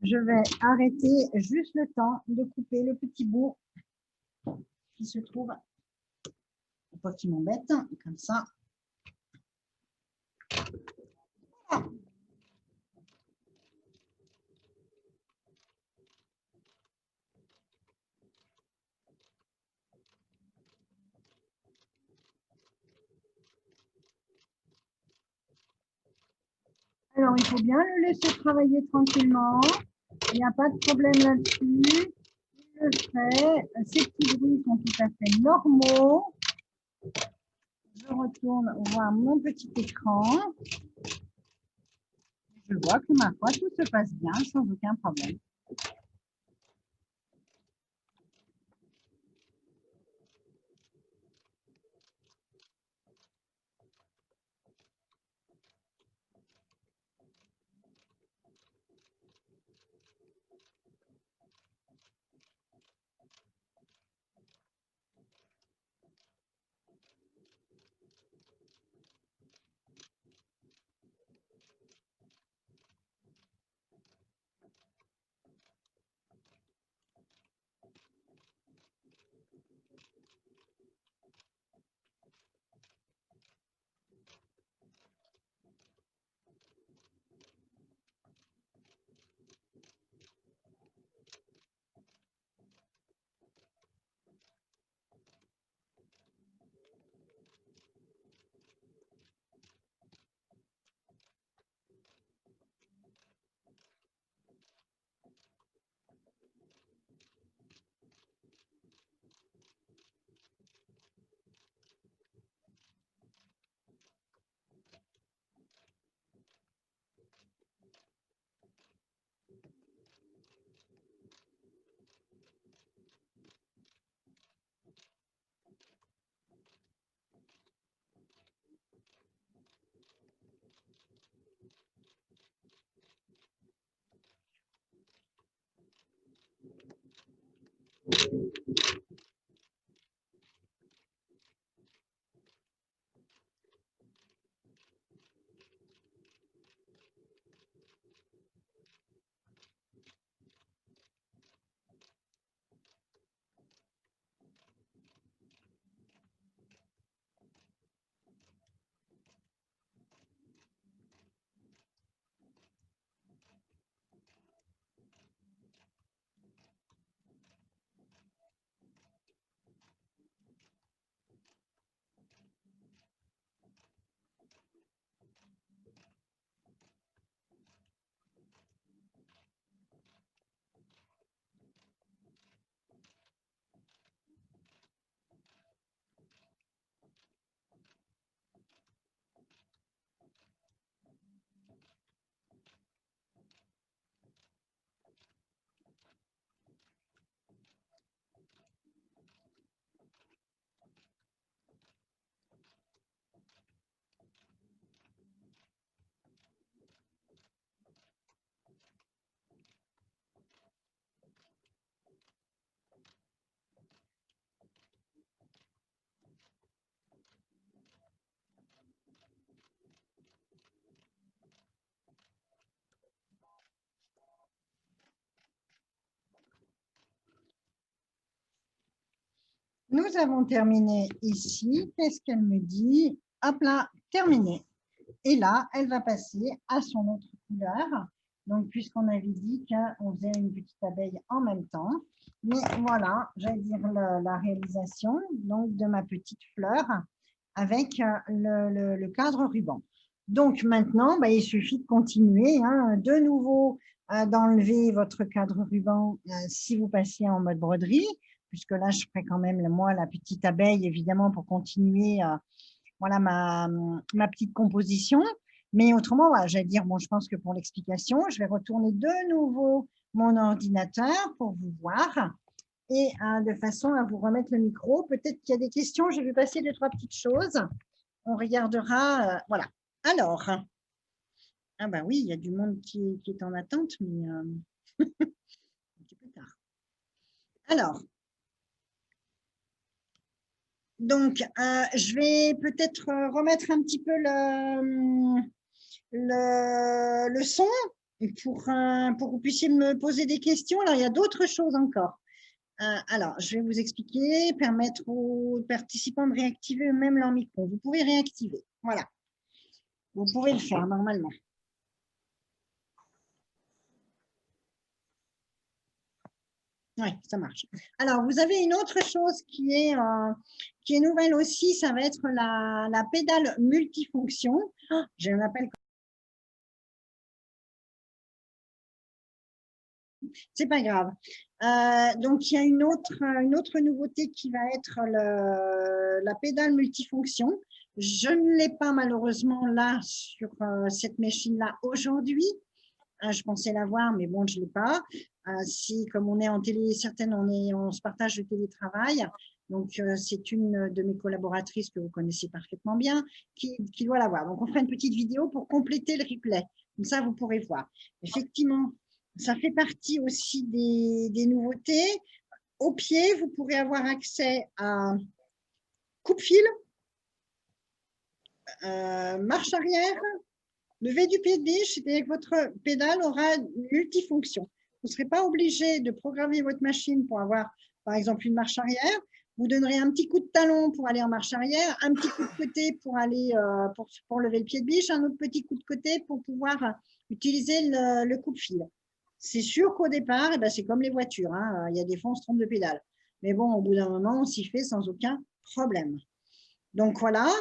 Je vais arrêter juste le temps de couper le petit bout qui se trouve, pour pas qu'il m'embête, comme ça. Voilà. Alors, il faut bien le laisser travailler tranquillement. Il n'y a pas de problème là-dessus. Il le fait. Ces petits bruits sont tout à fait normaux. Je retourne voir mon petit écran. Je vois que ma foi, tout se passe bien sans aucun problème. Nous avons terminé ici. Qu'est-ce qu'elle me dit? Hop là, terminé. Et là, elle va passer à son autre couleur. Donc, puisqu'on avait dit qu'on faisait une petite abeille en même temps. Mais voilà, j'allais dire la réalisation donc, de ma petite fleur avec le cadre ruban. Donc, maintenant, bah, il suffit de continuer. Hein, de nouveau, d'enlever votre cadre ruban si vous passez en mode broderie, puisque là, je ferai quand même, moi, la petite abeille, évidemment, pour continuer voilà ma petite composition. Mais autrement, voilà, j'allais dire, bon, je pense que pour l'explication, je vais retourner de nouveau mon ordinateur pour vous voir et de façon à vous remettre le micro. Peut-être qu'il y a des questions, j'ai vu passer 2-3 petites choses. On regardera, voilà. Alors, ah ben oui, il y a du monde qui est en attente, mais un petit peu tard. Alors, donc, je vais peut-être remettre un petit peu le son pour que vous puissiez me poser des questions. Alors, il y a d'autres choses encore. Alors, je vais vous expliquer, permettre aux participants de réactiver eux-mêmes leur micro. Vous pouvez réactiver. Voilà. Vous pouvez le faire normalement. Oui, ça marche. Alors, vous avez une autre chose qui est nouvelle aussi, ça va être la pédale multifonction. Oh, j'ai un appel. C'est pas grave. Donc, il y a une autre nouveauté qui va être la pédale multifonction. Je ne l'ai pas malheureusement là sur cette machine-là aujourd'hui. Je pensais l'avoir, mais bon, je ne l'ai pas. Si, comme on est en télé, certaines, on se partage le télétravail. Donc, c'est une de mes collaboratrices que vous connaissez parfaitement bien qui doit l'avoir. Donc, on fera une petite vidéo pour compléter le replay. Comme ça, vous pourrez voir. Effectivement, ça fait partie aussi des nouveautés. Au pied, vous pourrez avoir accès à coupe-fil, marche arrière, lever du pied de biche, c'est-à-dire que votre pédale aura multifonction. Vous ne serez pas obligé de programmer votre machine pour avoir, par exemple, une marche arrière. Vous donnerez un petit coup de talon pour aller en marche arrière, un petit coup de côté pour aller pour lever le pied de biche, un autre petit coup de côté pour pouvoir utiliser le coupe-fil. C'est sûr qu'au départ, eh ben, c'est comme les voitures. Hein, il y a des fois, on se trompe de pédale. Mais bon, au bout d'un moment, on s'y fait sans aucun problème. Donc voilà.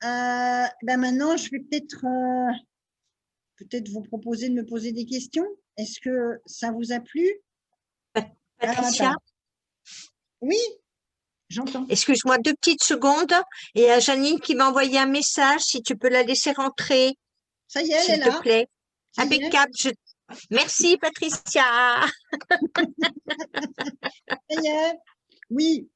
Ben maintenant, je vais peut-être vous proposer de me poser des questions. Est-ce que ça vous a plu? Patricia? Oui, j'entends. Excuse-moi 2 petites secondes. Et il y a Janine qui m'a envoyé un message, si tu peux la laisser rentrer, Ça y est, elle est s'il te là. plaît. Ça y est. Impeccable. Merci, Patricia. Ça y est. Oui,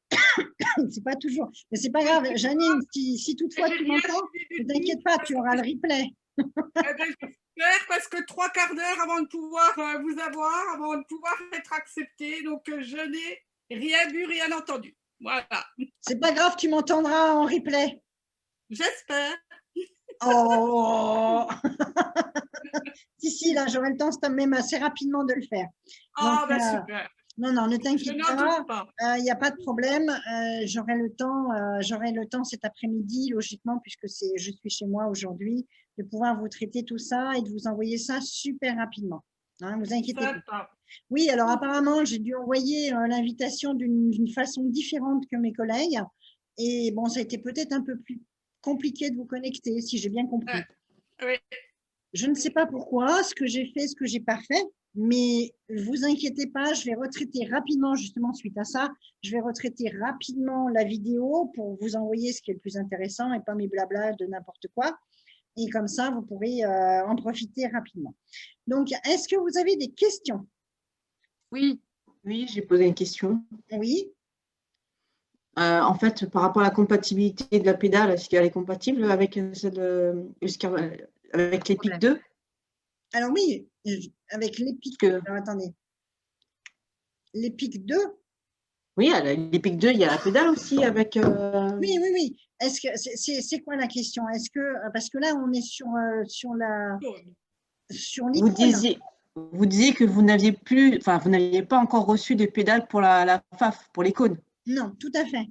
c'est pas toujours. Mais c'est pas grave. Janine, si toutefois tu m'entends, ne t'inquiète pas, tu auras le replay. J'espère, parce que 3/4 d'heure avant de pouvoir vous avoir, avant de pouvoir être acceptée. Donc, je n'ai rien vu, rien entendu. Voilà. C'est pas grave, tu m'entendras en replay. J'espère. Oh si, là, j'aurai le temps même assez rapidement de le faire. Ah, ben super. Non, ne t'inquiète pas. Il n'y a pas de problème. J'aurai le temps cet après-midi, logiquement, puisque je suis chez moi aujourd'hui, de pouvoir vous traiter tout ça et de vous envoyer ça super rapidement. Hein, vous inquiétez pas. Oui, alors apparemment, j'ai dû envoyer l'invitation d'une façon différente que mes collègues. Et bon, ça a été peut-être un peu plus compliqué de vous connecter, si j'ai bien compris. Oui. Je ne sais pas pourquoi, ce que j'ai fait, ce que j'ai pas fait, mais ne vous inquiétez pas, je vais retraiter rapidement, justement, suite à ça, je vais retraiter rapidement la vidéo pour vous envoyer ce qui est le plus intéressant et pas mes blabla de n'importe quoi. Et comme ça, vous pourrez en profiter rapidement. Donc, est-ce que vous avez des questions? Oui, j'ai posé une question. Oui. En fait, par rapport à la compatibilité de la pédale, est-ce qu'elle est compatible avec avec l'EPIC 2? Alors oui, avec l'EPIC. Alors attendez. L'EPIC 2? Oui, l'EPIC 2, il y a la pédale aussi avec. Oui. Est-ce que c'est quoi la question? Est-ce que parce que là on est sur l'icône. Vous disiez que vous n'aviez pas encore reçu de pédale pour la FAF, pour l'icône. Non, tout à fait.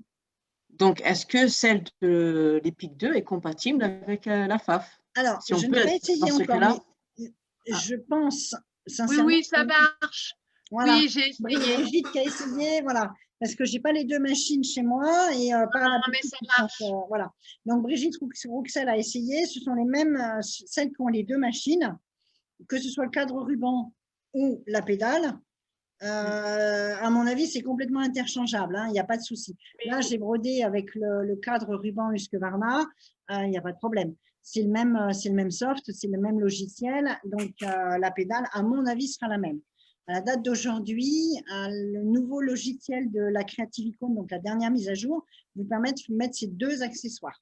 Donc, est-ce que celle de l'EPIC 2 est compatible avec la FAF? Alors, Si on je peut, n'ai pas essayé dans ce encore, cas-là. mais Ah. je pense Oui, sincèrement. oui, ça marche. Voilà. Oui, j'ai essayé. Brigitte qui a essayé, voilà, parce que j'ai pas les deux machines chez moi et pas la mais petite ça puissance, marche. voilà. Donc Brigitte Rouxel a essayé, ce sont les mêmes, celles qui ont les deux machines, que ce soit le cadre ruban ou la pédale. À mon avis, c'est complètement interchangeable, hein, il n'y a pas de souci. Là, j'ai brodé avec le cadre ruban Husqvarna, il n'y a pas de problème. C'est le même soft, c'est le même logiciel, donc la pédale, à mon avis, sera la même. À la date d'aujourd'hui, le nouveau logiciel de la Creative Icon, donc la dernière mise à jour, vous permet de mettre ces deux accessoires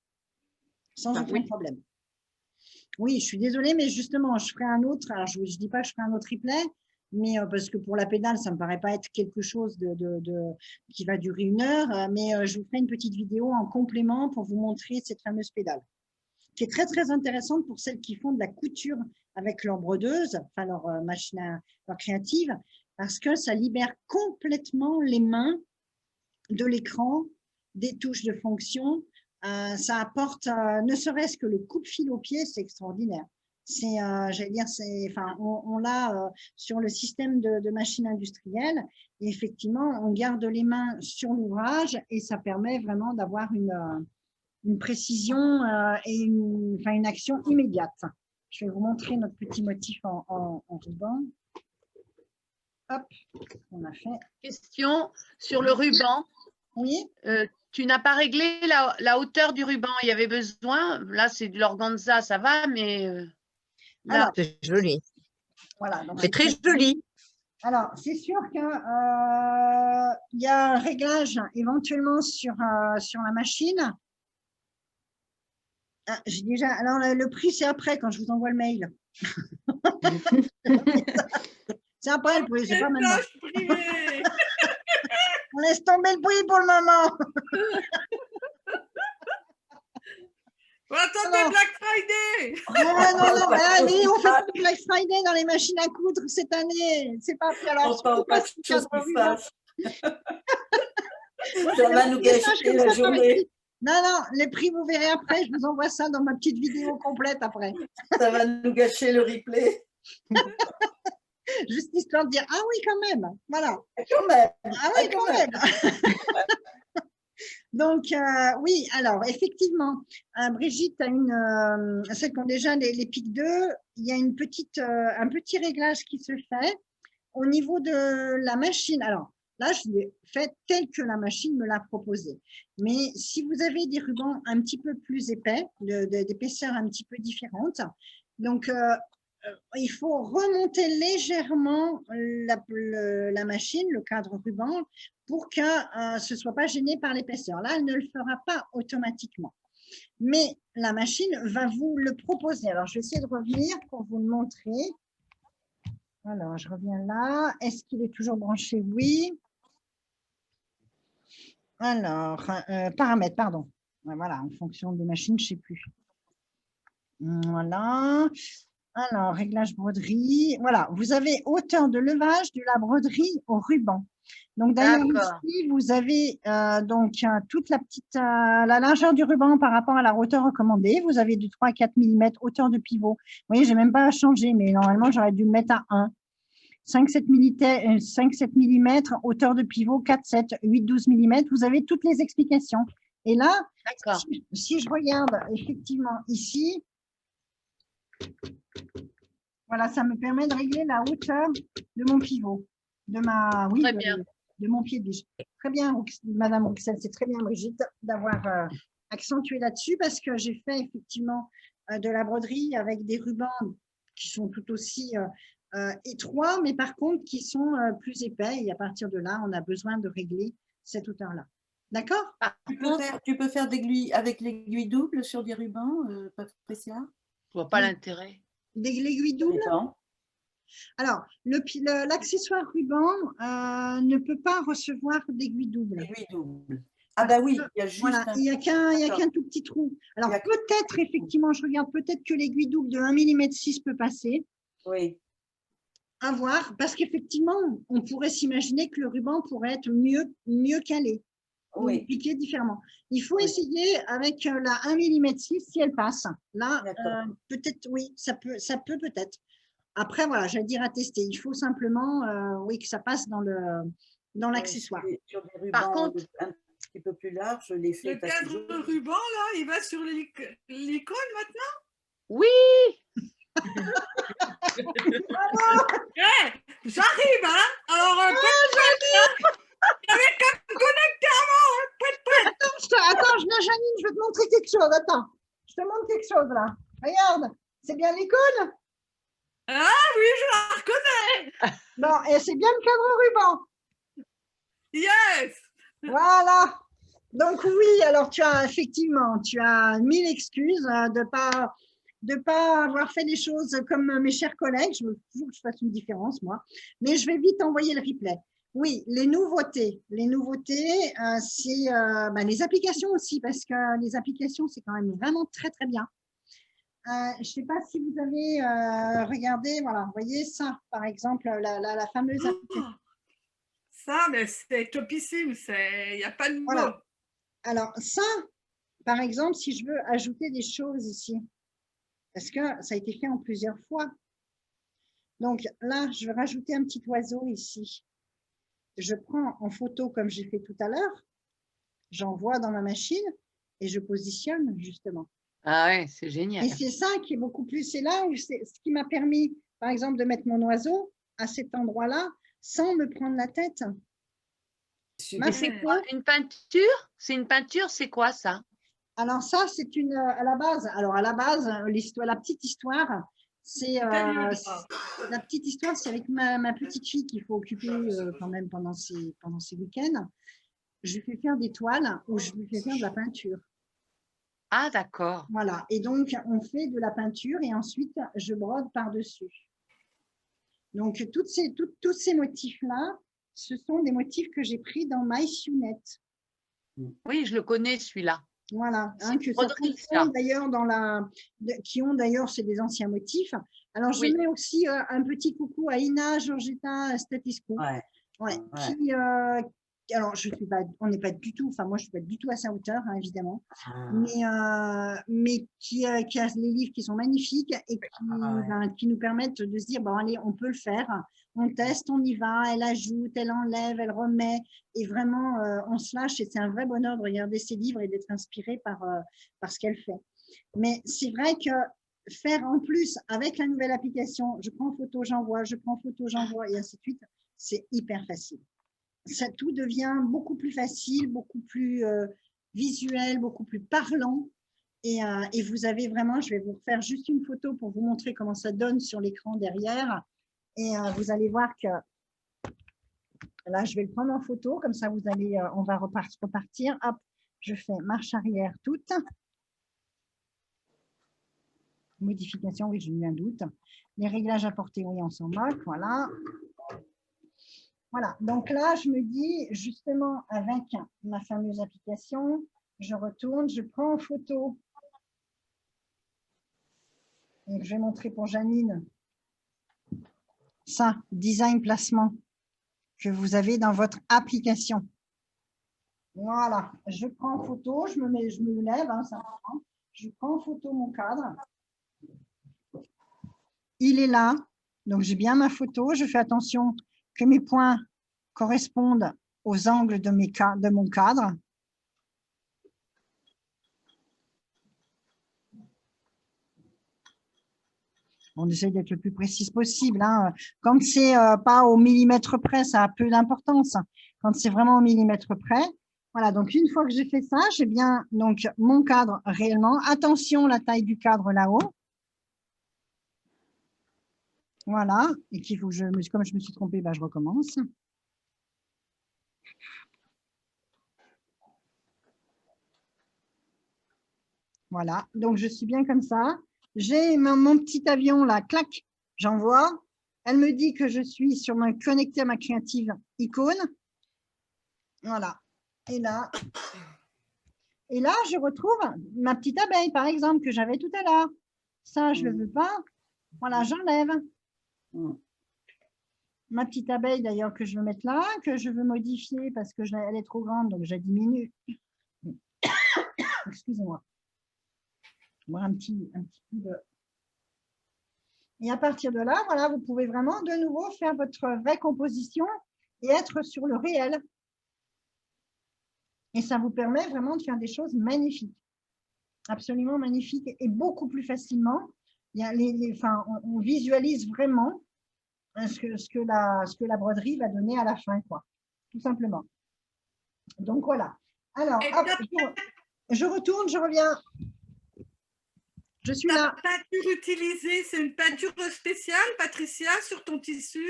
sans aucun problème. Oui, je suis désolée, mais justement, je ferai un autre. Alors, je ne dis pas que je ferai un autre replay, mais parce que pour la pédale, ça ne me paraît pas être quelque chose qui va durer 1 heure, mais je vous ferai une petite vidéo en complément pour vous montrer cette fameuse pédale, qui est très, très intéressante pour celles qui font de la couture avec leur brodeuse, enfin leur machine leur créative, parce que ça libère complètement les mains de l'écran, des touches de fonction. Ça apporte, ne serait-ce que le coupe-fil au pied, c'est extraordinaire. C'est, j'allais dire, enfin, on l'a sur le système de machines industrielles et effectivement, on garde les mains sur l'ouvrage et ça permet vraiment d'avoir une précision et une action immédiate. Je vais vous montrer notre petit motif en ruban. Hop, on a fait. Question sur le ruban. Oui. Tu n'as pas réglé la hauteur du ruban. Il y avait besoin. Là, c'est de l'organza, ça va, mais là. C'est joli. Voilà, c'est très joli. Alors, c'est sûr qu'il y a un réglage éventuellement sur la machine. Ah, j'ai déjà. Alors, le prix, c'est après, quand je vous envoie le mail. C'est après le prix, c'est pas maintenant. On laisse tomber le prix pour le moment. On attendait Black Friday. Non. Mais on fait plus Black Friday dans les machines à coudre cette année. C'est pas après. Alors, Entend pas de choses qui se passent. Ça va nous gâcher la journée. Non, les prix, vous verrez après. Je vous envoie ça dans ma petite vidéo complète après. Ça va nous gâcher le replay. Juste histoire de dire, ah oui, quand même. Voilà. Quand même. Ah oui, quand même. Donc, oui, alors, effectivement, Brigitte a celles qui ont déjà les pics 2, il y a un petit réglage qui se fait au niveau de la machine. Alors, là, je l'ai fait tel que la machine me l'a proposé. Mais si vous avez des rubans un petit peu plus épais, d'épaisseur un petit peu différente, donc, il faut remonter légèrement la machine, le cadre ruban, pour que ce ne soit pas gêné par l'épaisseur. Là, elle ne le fera pas automatiquement. Mais la machine va vous le proposer. Alors, je vais essayer de revenir pour vous le montrer. Alors, je reviens là. Est-ce qu'il est toujours branché? Oui. Alors, paramètres, pardon. Voilà, en fonction des machines, je ne sais plus. Voilà. Alors, réglage broderie. Voilà, vous avez hauteur de levage de la broderie au ruban. Donc, d'ailleurs, ici, vous avez toute la largeur du ruban par rapport à la hauteur recommandée. Vous avez de 3 à 4 mm hauteur de pivot. Vous voyez, je n'ai même pas changé, mais normalement, j'aurais dû le mettre à 1. 5-7 mm, hauteur de pivot, 4-7, 8-12 mm. Vous avez toutes les explications. Et là, si je regarde effectivement ici, voilà, ça me permet de régler la hauteur de mon pivot, de mon pied de biche. Très bien, Madame Rouxel, c'est très bien, Brigitte, d'avoir accentué là-dessus parce que j'ai fait effectivement de la broderie avec des rubans qui sont tout aussi étroits, mais par contre qui sont plus épais. Et à partir de là, on a besoin de régler cette hauteur-là. D'accord? Tu peux faire avec l'aiguille double sur des rubans, Patricia? Je ne vois pas l'intérêt. L'aiguille double? Alors, l'accessoire ruban ne peut pas recevoir d'aiguille double. L'aiguille double. Ah bah oui, il y a juste il n'y a qu'un tout petit trou. Alors, peut-être, effectivement, je regarde, peut-être que l'aiguille double de 1,6 mm peut passer. Oui. À voir, parce qu'effectivement, on pourrait s'imaginer que le ruban pourrait être mieux calé. Oui. piquer différemment. Il faut essayer avec la 1 mm 6 si elle passe. Là, D'accord. peut-être, oui, ça peut peut-être. Après, voilà, j'allais dire à tester. Il faut simplement, oui, que ça passe dans l'accessoire. Sur des rubans Par contre- un petit peu plus larges, les Le flûtes à cadre ciseaux. ruban, là, il va sur l'icône maintenant. Oui, J'arrive, hein. Alors, avec un connecteur, Attends, Janine, je vais te montrer quelque chose. Attends, je te montre quelque chose là. Regarde, c'est bien l'icône? oui, je la reconnais. Non, et c'est bien le cadre ruban. Yes. Voilà. Donc oui, alors tu as effectivement, tu as 1000 excuses de pas avoir fait les choses comme mes chers collègues. Je veux toujours que je fasse une différence, moi. Mais je vais vite envoyer le replay. Oui, les nouveautés, c'est les applications aussi, parce que les applications, c'est quand même vraiment très, très bien. Je ne sais pas si vous avez regardé, voilà, vous voyez ça, par exemple, la fameuse application. Ça, mais c'est topissime. Il n'y a pas de mots. Voilà. Alors ça, par exemple, si je veux ajouter des choses ici, parce que ça a été fait en plusieurs fois. Donc là, je vais rajouter un petit oiseau ici. Je prends en photo comme j'ai fait tout à l'heure, j'envoie dans ma machine et je positionne justement. ah ouais, c'est génial. Et c'est ça qui est beaucoup plus, c'est là où c'est ce qui m'a permis, par exemple, de mettre mon oiseau à cet endroit-là sans me prendre la tête. Mais c'est quoi une peinture? C'est une peinture, c'est quoi ça? Alors ça, c'est à la base, l'histoire, la petite histoire, c'est la petite histoire, c'est avec ma petite fille qu'il faut occuper quand même pendant ces week-ends. Je lui fais faire des toiles ou je lui fais faire de la peinture. Ah, d'accord. Voilà. Et donc, on fait de la peinture et ensuite, je brode par-dessus. Donc, tous ces motifs-là, ce sont des motifs que j'ai pris dans MySunet. Oui, je le connais celui-là. Voilà, C'est que broderie, certains ça. d'ailleurs qui ont d'ailleurs, c'est des anciens motifs. Alors, je Oui. mets aussi un petit coucou à Ina Georgetta Statescu. Ouais. Qui, alors, on n'est pas du tout, enfin, moi, je ne suis pas du tout à sa hauteur, hein, évidemment, mais qui a les livres qui sont magnifiques et qui nous permettent de se dire, bon, allez, on peut le faire, on teste, on y va, elle ajoute, elle enlève, elle remet, et vraiment, on se lâche, et c'est un vrai bonheur de regarder ses livres et d'être inspiré par ce qu'elle fait. Mais c'est vrai que faire en plus, avec la nouvelle application, je prends photo, j'envoie, je prends photo, j'envoie, et ainsi de suite, c'est hyper facile. Ça, tout devient beaucoup plus facile, beaucoup plus visuel, beaucoup plus parlant. Et vous avez vraiment, je vais vous refaire juste une photo pour vous montrer comment ça donne sur l'écran derrière. Et vous allez voir que là, je vais le prendre en photo, comme ça vous allez, on va repartir. Hop, je fais marche arrière toute. Modification, oui, j'ai eu un doute. Les réglages apportés, oui, on s'en moque, voilà. Voilà, donc là, je me dis, justement, avec ma fameuse application, je retourne, je prends en photo. Et je vais montrer pour Janine ça, design placement, que vous avez dans votre application. Voilà, je prends en photo, je me lève, hein, simplement. Je prends en photo mon cadre. Il est là, donc j'ai bien ma photo. Je fais attention que mes points correspondent aux angles de mon cadre. On essaie d'être le plus précis possible. Hein. Quand c'est pas au millimètre près, ça a peu d'importance. Quand c'est vraiment au millimètre près, voilà. Donc une fois que j'ai fait ça, j'ai bien donc mon cadre réellement. Attention, la taille du cadre là-haut. Voilà. Et qu'il faut que comme je me suis trompée, ben, je recommence. Voilà. Donc je suis bien comme ça. J'ai mon petit avion là, clac, j'envoie. Elle me dit que je suis connectée à ma créative icône. Voilà. Et là, je retrouve ma petite abeille, par exemple, que j'avais tout à l'heure. Ça, je ne le veux pas. Voilà, j'enlève. ma petite abeille d'ailleurs que je veux mettre là, que je veux modifier parce que elle est trop grande, donc je la diminue. Excusez-moi. Boire un petit peu de... Et à partir de là, voilà, vous pouvez vraiment de nouveau faire votre vraie composition et être sur le réel. Et ça vous permet vraiment de faire des choses magnifiques, absolument magnifiques et beaucoup plus facilement. Il y a enfin, on visualise vraiment ce que la broderie va donner à la fin, quoi, tout simplement. Donc voilà. Alors, hop, je retourne, je reviens. Je suis là. La peinture utilisée, c'est une peinture spéciale, Patricia, sur ton tissu?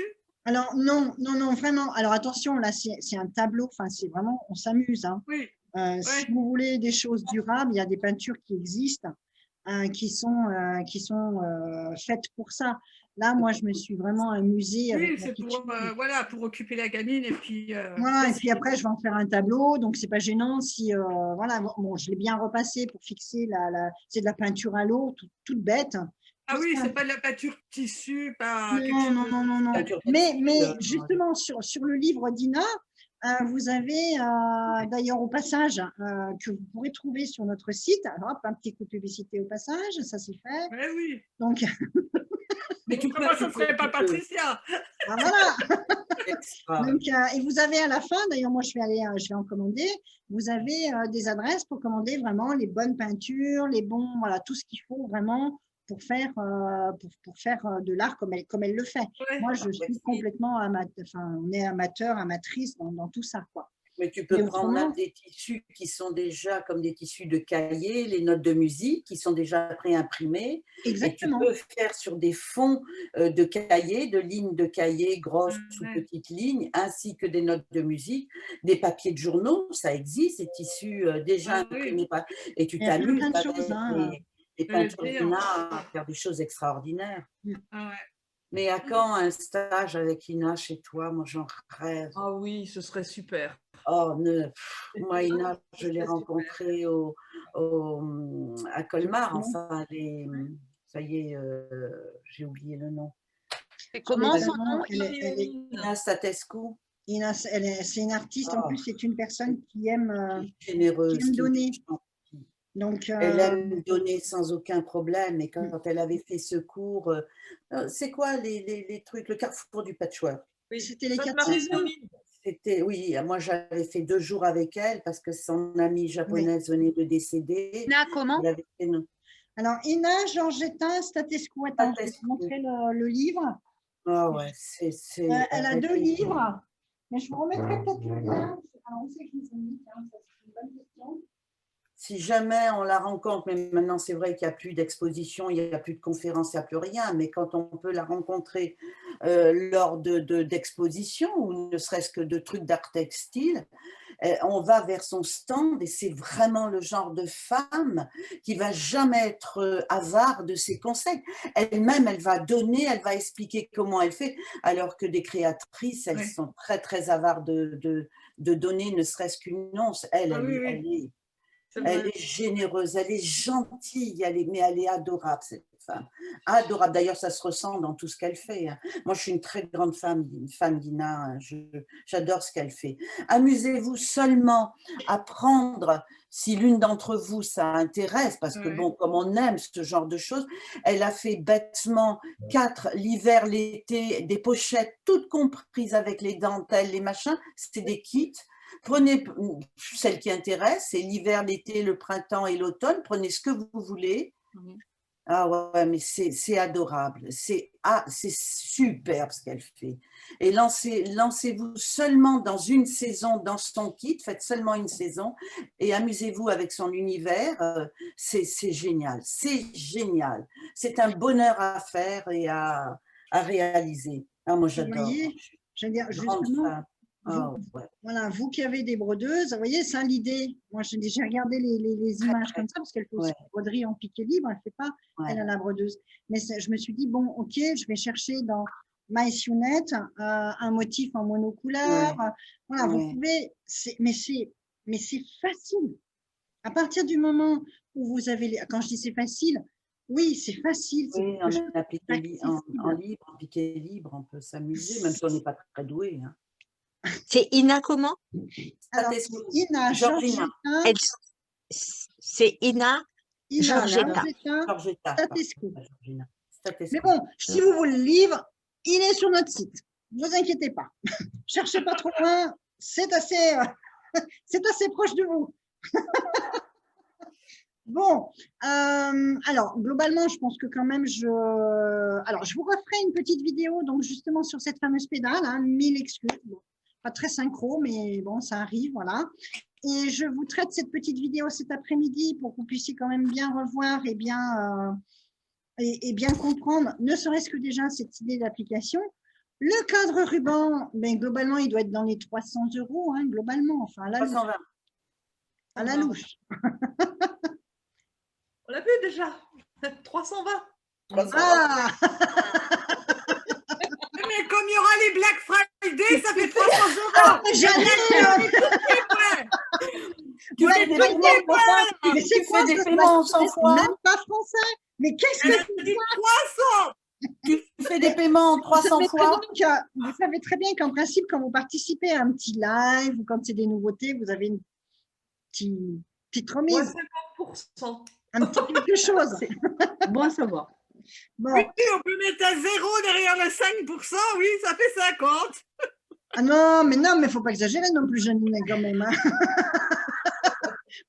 Alors, non, vraiment. Alors, attention, là, c'est un tableau. Enfin, c'est vraiment, on s'amuse. Hein. Oui. Si vous voulez des choses durables, il y a des peintures qui existent, qui sont faites pour ça. Là, moi, je me suis vraiment amusée. Oui, c'est pour, voilà, pour occuper la gamine. Et puis, voilà, et puis après, je vais en faire un tableau. Donc, c'est pas gênant si, voilà, bon, je l'ai bien repassé pour fixer c'est de la peinture à l'eau, toute bête. Ah oui, c'est pas de la peinture tissu, pas non. Mais justement, sur le livre d'Ina, vous avez d'ailleurs au passage que vous pourrez trouver sur notre site. Alors, hop, un petit coup de publicité au passage, ça c'est fait. Oui, oui. Donc, mais comment ça ne serait pas Patricia? Ah, voilà. Donc, et vous avez à la fin, d'ailleurs, moi je vais en commander. Vous avez des adresses pour commander vraiment les bonnes peintures, les bons, voilà, tout ce qu'il faut vraiment pour faire de l'art comme elle le fait. Ouais, moi, je suis complètement on est amateur, amatrice dans tout ça, quoi. Mais tu peux prendre des tissus qui sont déjà comme des tissus de cahier, les notes de musique qui sont déjà pré-imprimées. Exactement. Et tu peux faire sur des fonds de cahier, de lignes de cahier, grosses ou petites lignes, ainsi que des notes de musique, des papiers de journaux, ça existe, des tissus déjà imprimés. Et tu t'amuses avec des peintures d'Ina à faire des choses extraordinaires. Ah ouais. Mais à quand un stage avec Ina chez toi? Moi, j'en rêve. Ah oui, ce serait super. Oh, moi, Ina, je l'ai rencontrée à Colmar. Enfin, ça y est, j'ai oublié le nom. Et comment son nom? Ina Statescu. Ina, c'est une artiste. En plus, c'est une personne qui aime, généreuse, qui aime donner. Donc, elle aime donner sans aucun problème. Et quand elle avait fait ce cours, c'est quoi les trucs, le carrefour du patchwork? Oui, c'était les 4 saisons. Oui, moi j'avais fait 2 jours avec elle parce que son amie japonaise venait de décéder. Ina, comment? Alors, Ina Georgetta Statescu. Attends, je vais te montrer le livre. Ah ouais, elle a 2 livres, mais je vous remettrai peut-être le lien. Alors, on sait que je les ai mis, ça c'est une bonne question. Si jamais on la rencontre, mais maintenant c'est vrai qu'il n'y a plus d'exposition, il n'y a plus de conférences, il n'y a plus rien, mais quand on peut la rencontrer lors d'expositions ou ne serait-ce que de trucs d'art textile, on va vers son stand et c'est vraiment le genre de femme qui va jamais être avare de ses conseils. Elle-même, elle va donner, elle va expliquer comment elle fait, alors que des créatrices, elles sont très très avares de donner ne serait-ce qu'une once. Elle est généreuse, elle est gentille, mais elle est adorable, cette femme. Adorable. D'ailleurs, ça se ressent dans tout ce qu'elle fait. Moi, je suis une très grande fan d'Ina. J'adore ce qu'elle fait. Amusez-vous seulement à prendre, si l'une d'entre vous, ça intéresse, parce que, bon, comme on aime ce genre de choses, elle a fait bêtement 4, l'hiver, l'été, des pochettes, toutes comprises avec les dentelles, les machins. C'est des kits. Prenez celle qui intéresse, c'est l'hiver, l'été, le printemps et l'automne. Prenez ce que vous voulez. Ah ouais, mais c'est adorable. C'est superbe ce qu'elle fait. Et lancez-vous seulement dans une saison dans son kit. Faites seulement une saison et amusez-vous avec son univers. C'est génial. C'est génial. C'est un bonheur à faire et à réaliser. Ah, moi, j'adore. Je veux dire, justement, voilà, vous qui avez des brodeuses, vous voyez, ça l'idée. Moi, j'ai regardé les images comme ça parce qu'elle fait aussi des broderies en piqué libre, elle ne fait pas, elle a la brodeuse. Mais je me suis dit, bon, ok, je vais chercher dans MySunet un motif en monocouleur. Voilà, vous pouvez, mais c'est facile. À partir du moment où vous avez, quand je dis c'est facile, Oui, c'est facile. C'est Oui, quelque en chose appliqué en d'accessible. libre, en piqué libre, on peut s'amuser, même si on n'est pas très doué. Hein. C'est Ina comment? Alors, c'est Statescu. Ina Georgina. Georgetta, C'est Ina Georgetta. Georgetta. Statescu. Pas Georgina. Statescu. Mais bon, si vous voulez le livre, il est sur notre site. Ne vous inquiétez pas. Cherchez pas trop loin. C'est assez proche de vous. Bon, alors globalement, je pense que quand même, je vous referai une petite vidéo donc justement sur cette fameuse pédale. 1000 excuses. Bon, pas très synchro, mais bon, ça arrive, voilà. Et je vous traite cette petite vidéo cet après-midi pour que vous puissiez quand même bien revoir et bien comprendre, ne serait-ce que déjà cette idée d'application. Le cadre ruban, ben, globalement, il doit être dans les 300 €, hein, globalement, enfin à la 320. louche. À la louche. On l'a vu déjà. 320. Ah, Mais comme il y aura les Black Friday, ça fait 300 €. Tu fais des paiements pour ça, mais c'est tu quoi fais des ce paiements truc? 100 fois. Même pas français. Mais qu'est-ce que Je dis 300. Tu fais des paiements 300 fois. vous savez très bien qu'en principe, quand vous participez à un petit live ou quand c'est des nouveautés, vous avez une petite Moins remise, 50%. un petit quelque chose. Bon à savoir. Bon. Oui, on peut mettre un 0 derrière le 5%, oui, ça fait 50. Ah non, mais il ne faut pas exagérer non plus, Janine, quand même. Hein.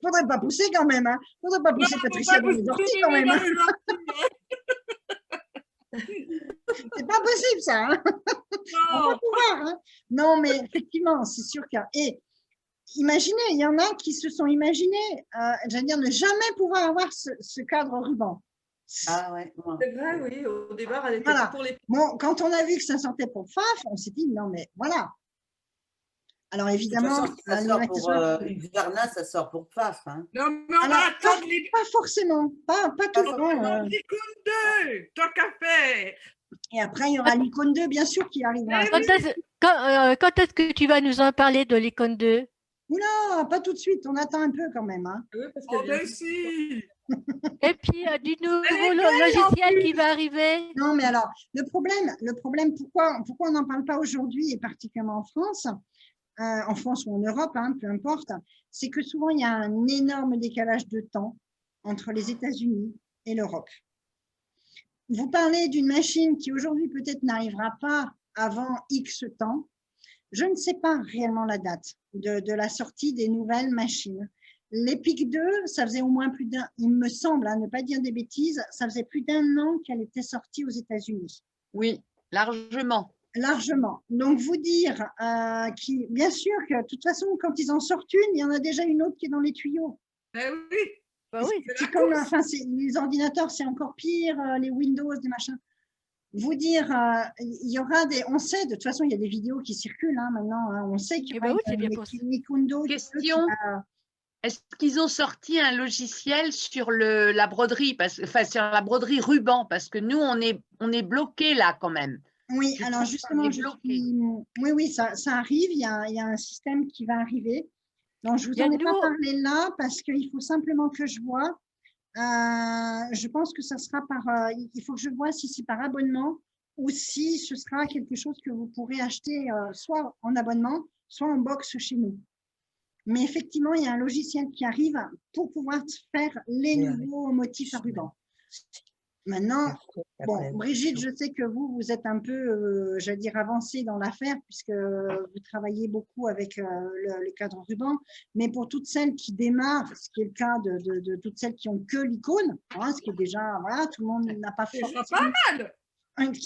Faudrait pas pousser quand même. Hein. Faudrait pas pousser Patricia dans les orties quand même. Hein. C'est pas possible ça. Hein. On va pouvoir. Hein. Non, mais effectivement, c'est sûr que. Et imaginez, il y en a qui se sont imaginés, j'allais dire, ne jamais pouvoir avoir ce cadre ruban. Ah ouais. C'est vrai, oui. Au départ, elle était Voilà. pour les. Bon, quand on a vu que ça sortait pour FAF, on s'est dit non, mais voilà. Alors évidemment, De toute façon, ça sort pour Xarna, ça sort pour PFAF. Hein. Non, mais on va attendre les. Pas forcément, pas tout le temps. L'icône 2, tant qu'à faire. Et après, il y aura l'icône 2, bien sûr, qui arrivera. Quand est-ce que tu vas nous en parler de l'icône 2? Oula, pas tout de suite, on attend un peu quand même. Hein. Oui, parce Oh, qu'elle ben vient- si. Et puis du nouveau logiciel qui va arriver? Non, mais alors, le problème pourquoi on n'en parle pas aujourd'hui, et particulièrement en France ou en Europe, hein, peu importe, c'est que souvent, il y a un énorme décalage de temps entre les États-Unis et l'Europe. Vous parlez d'une machine qui aujourd'hui peut-être n'arrivera pas avant X temps. Je ne sais pas réellement la date de la sortie des nouvelles machines. L'Epic 2, ça faisait au moins plus d'un, il me semble, ne pas dire des bêtises, ça faisait plus d'1 an qu'elle était sortie aux États-Unis. Oui, largement. Largement. Donc, vous dire, bien sûr que de toute façon, quand ils en sortent une, il y en a déjà une autre qui est dans les tuyaux. Ben oui. Bah oui. C'est comme, les ordinateurs, c'est encore pire, les Windows, les machins. Vous dire, il y aura on sait, de toute façon, il y a des vidéos qui circulent maintenant, hein, on sait qu'il y aura une icône d'autres. Question. Est-ce qu'ils ont sorti un logiciel sur la broderie, sur la broderie ruban, parce que nous, on est bloqué là quand même. Oui, alors justement, oui, ça arrive, il y a un système qui va arriver. Donc, je ne vous en ai pas parlé là parce qu'il faut simplement que je vois. Je pense que ça sera il faut que je vois si c'est par abonnement ou si ce sera quelque chose que vous pourrez acheter soit en abonnement, soit en box chez nous. Mais effectivement, il y a un logiciel qui arrive pour pouvoir faire les nouveaux motifs à ruban. Maintenant, bon, Brigitte, je sais que vous êtes un peu, j'allais dire, avancée dans l'affaire puisque vous travaillez beaucoup avec le cadre ruban. Mais pour toutes celles qui démarrent, ce qui est le cas de toutes celles qui ont que l'icône, hein, ce qui est déjà, voilà, tout le monde n'a pas forcément. C'est pas mal.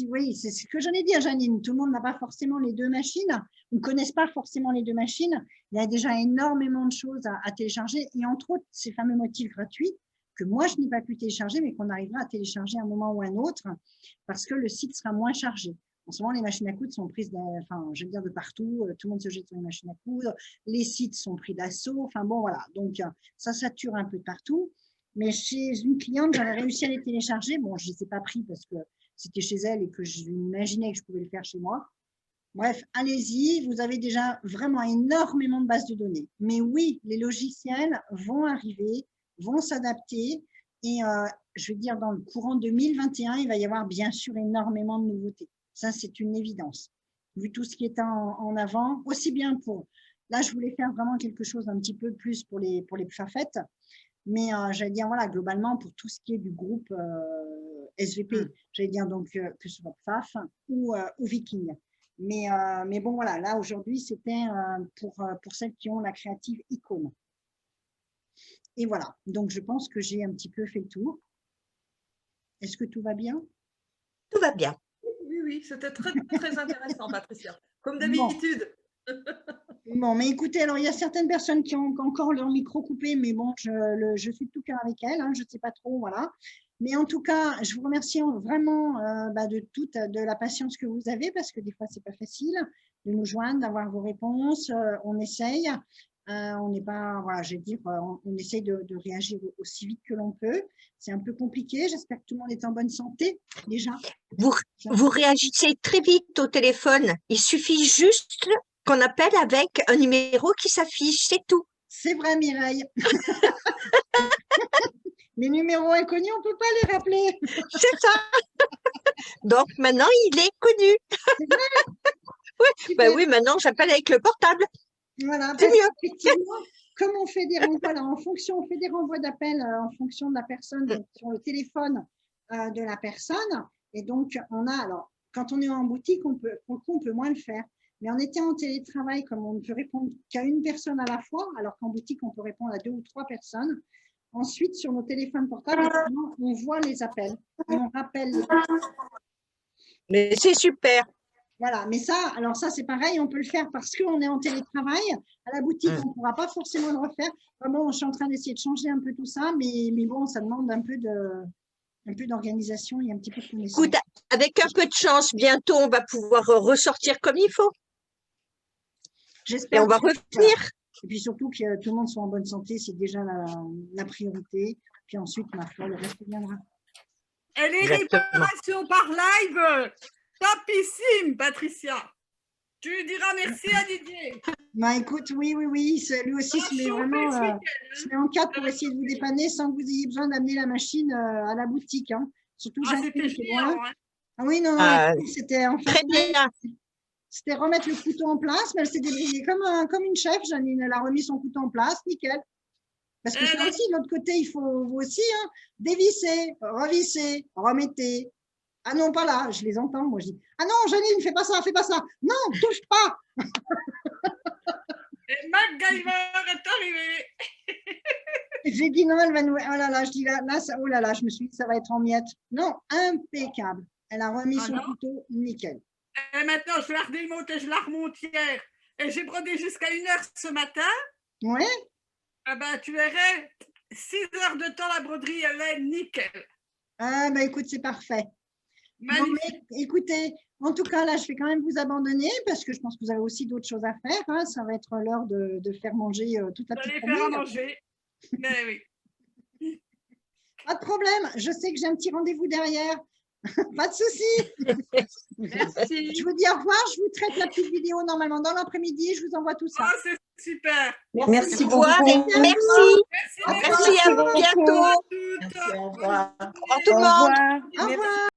Oui, c'est ce que j'en ai dit à Janine. Tout le monde n'a pas forcément les deux machines, ou ne connaissent pas forcément les deux machines. Il y a déjà énormément de choses à télécharger et entre autres, ces fameux motifs gratuits que moi, je n'ai pas pu télécharger, mais qu'on arrivera à télécharger à un moment ou à un autre parce que le site sera moins chargé. En ce moment, les machines à coudre sont prises je veux dire de partout. Tout le monde se jette sur les machines à coudre. Les sites sont pris d'assaut. Enfin bon, voilà. Donc, ça sature un peu de partout. Mais chez une cliente, j'avais réussi à les télécharger. Bon, je ne les ai pas pris parce que c'était chez elle et que j'imaginais que je pouvais le faire chez moi. Bref, allez-y, vous avez déjà vraiment énormément de bases de données. Mais oui, les logiciels vont arriver, vont s'adapter. Et je veux dire, dans le courant 2021, il va y avoir bien sûr énormément de nouveautés. Ça, c'est une évidence. Vu tout ce qui est en avant, aussi bien pour… Là, je voulais faire vraiment quelque chose un petit peu plus pour les PFAFettes. Mais j'allais dire, voilà, globalement, pour tout ce qui est du groupe SVP, j'allais dire donc que ce soit PFAF ou Viking. Mais bon, voilà, là, aujourd'hui, c'était pour celles qui ont la créative icône. Et voilà, donc je pense que j'ai un petit peu fait le tour. Est-ce que tout va bien? Tout va bien. Oui, oui, c'était très, très intéressant, Patricia. Comme d'habitude. Bon, mais écoutez, alors il y a certaines personnes qui ont encore leur micro coupé, mais bon, je suis de tout cœur avec elles, hein, je ne sais pas trop, voilà. Mais en tout cas, je vous remercie vraiment de la patience que vous avez, parce que des fois, ce n'est pas facile de nous joindre, d'avoir vos réponses. On essaye. On n'est pas, voilà, je vais dire, on essaye de réagir aussi vite que l'on peut. C'est un peu compliqué. J'espère que tout le monde est en bonne santé déjà. Vous réagissez très vite au téléphone. Il suffit juste qu'on appelle avec un numéro qui s'affiche, c'est tout. C'est vrai, Mireille. Les numéros inconnus, on ne peut pas les rappeler. C'est ça. Donc maintenant, il est connu. C'est vrai. Oui, bah oui, maintenant, j'appelle avec le portable. Voilà, c'est mieux. Effectivement, comme on fait des renvois, là, on fait des renvois d'appels en fonction de la personne, donc, sur le téléphone de la personne. Et donc, alors, quand on est en boutique, on peut moins le faire. Mais en étant en télétravail, comme on ne peut répondre qu'à une personne à la fois, alors qu'en boutique, on peut répondre à 2 ou 3 personnes. Ensuite, sur nos téléphones portables, on voit les appels et on rappelle. Mais c'est super. Voilà, mais ça, alors ça, c'est pareil, on peut le faire parce qu'on est en télétravail. À la boutique, on ne pourra pas forcément le refaire. Enfin bon, je suis en train d'essayer de changer un peu tout ça, mais bon, ça demande un peu d'organisation et un petit peu de connaissance. Écoute, avec un peu de chance, bientôt, on va pouvoir ressortir comme il faut. J'espère. Et on va revenir. Et puis surtout que tout le monde soit en bonne santé, c'est déjà la priorité. Puis ensuite, ma foi, le reste viendra. Et les réparations par live, topissime, Patricia. Tu diras merci à Didier. Bah, écoute, oui, lui aussi se met vraiment se met en cadre pour essayer de vous dépanner sans que vous ayez besoin d'amener la machine à la boutique. Hein. Surtout c'était génial. Hein. Ah oui, non, c'était en fait, très bien. C'était remettre le couteau en place, mais elle s'est débrouillée comme une chef. Janine, elle a remis son couteau en place, nickel. Parce que ça aussi, de l'autre côté, il faut vous aussi dévisser, revisser, remettez. Ah non, pas là, je les entends. Moi, je dis, ah non, Janine, fais pas ça, fais pas ça. Non, touche pas. Et MacGyver est arrivé. J'ai dit non, elle va nous. Oh là là, je dis là, ça, oh là là, je me suis dit, ça va être en miettes. Non, impeccable. Elle a remis son couteau, nickel. Et maintenant, je vais la redémonter, je la remonte hier. Et j'ai brodé jusqu'à 1h ce matin. Ouais. Ah ben, tu verrais, 6 heures de temps, la broderie, elle est nickel. Ah ben écoute, c'est parfait. Magnifique. Bon, mais, écoutez, en tout cas, là, je vais quand même vous abandonner parce que je pense que vous avez aussi d'autres choses à faire. Hein. Ça va être l'heure de faire manger toute la petite famille. Faire à manger. Mais oui. Pas de problème. Je sais que j'ai un petit rendez-vous derrière. Pas de souci. Merci. Je vous dis au revoir. Je vous traite la petite vidéo normalement dans l'après-midi. Je vous envoie tout ça. Ah, c'est super. Merci Au beaucoup. revoir et merci. Merci, à bientôt. Merci, au revoir. Au revoir tout le monde. Au revoir.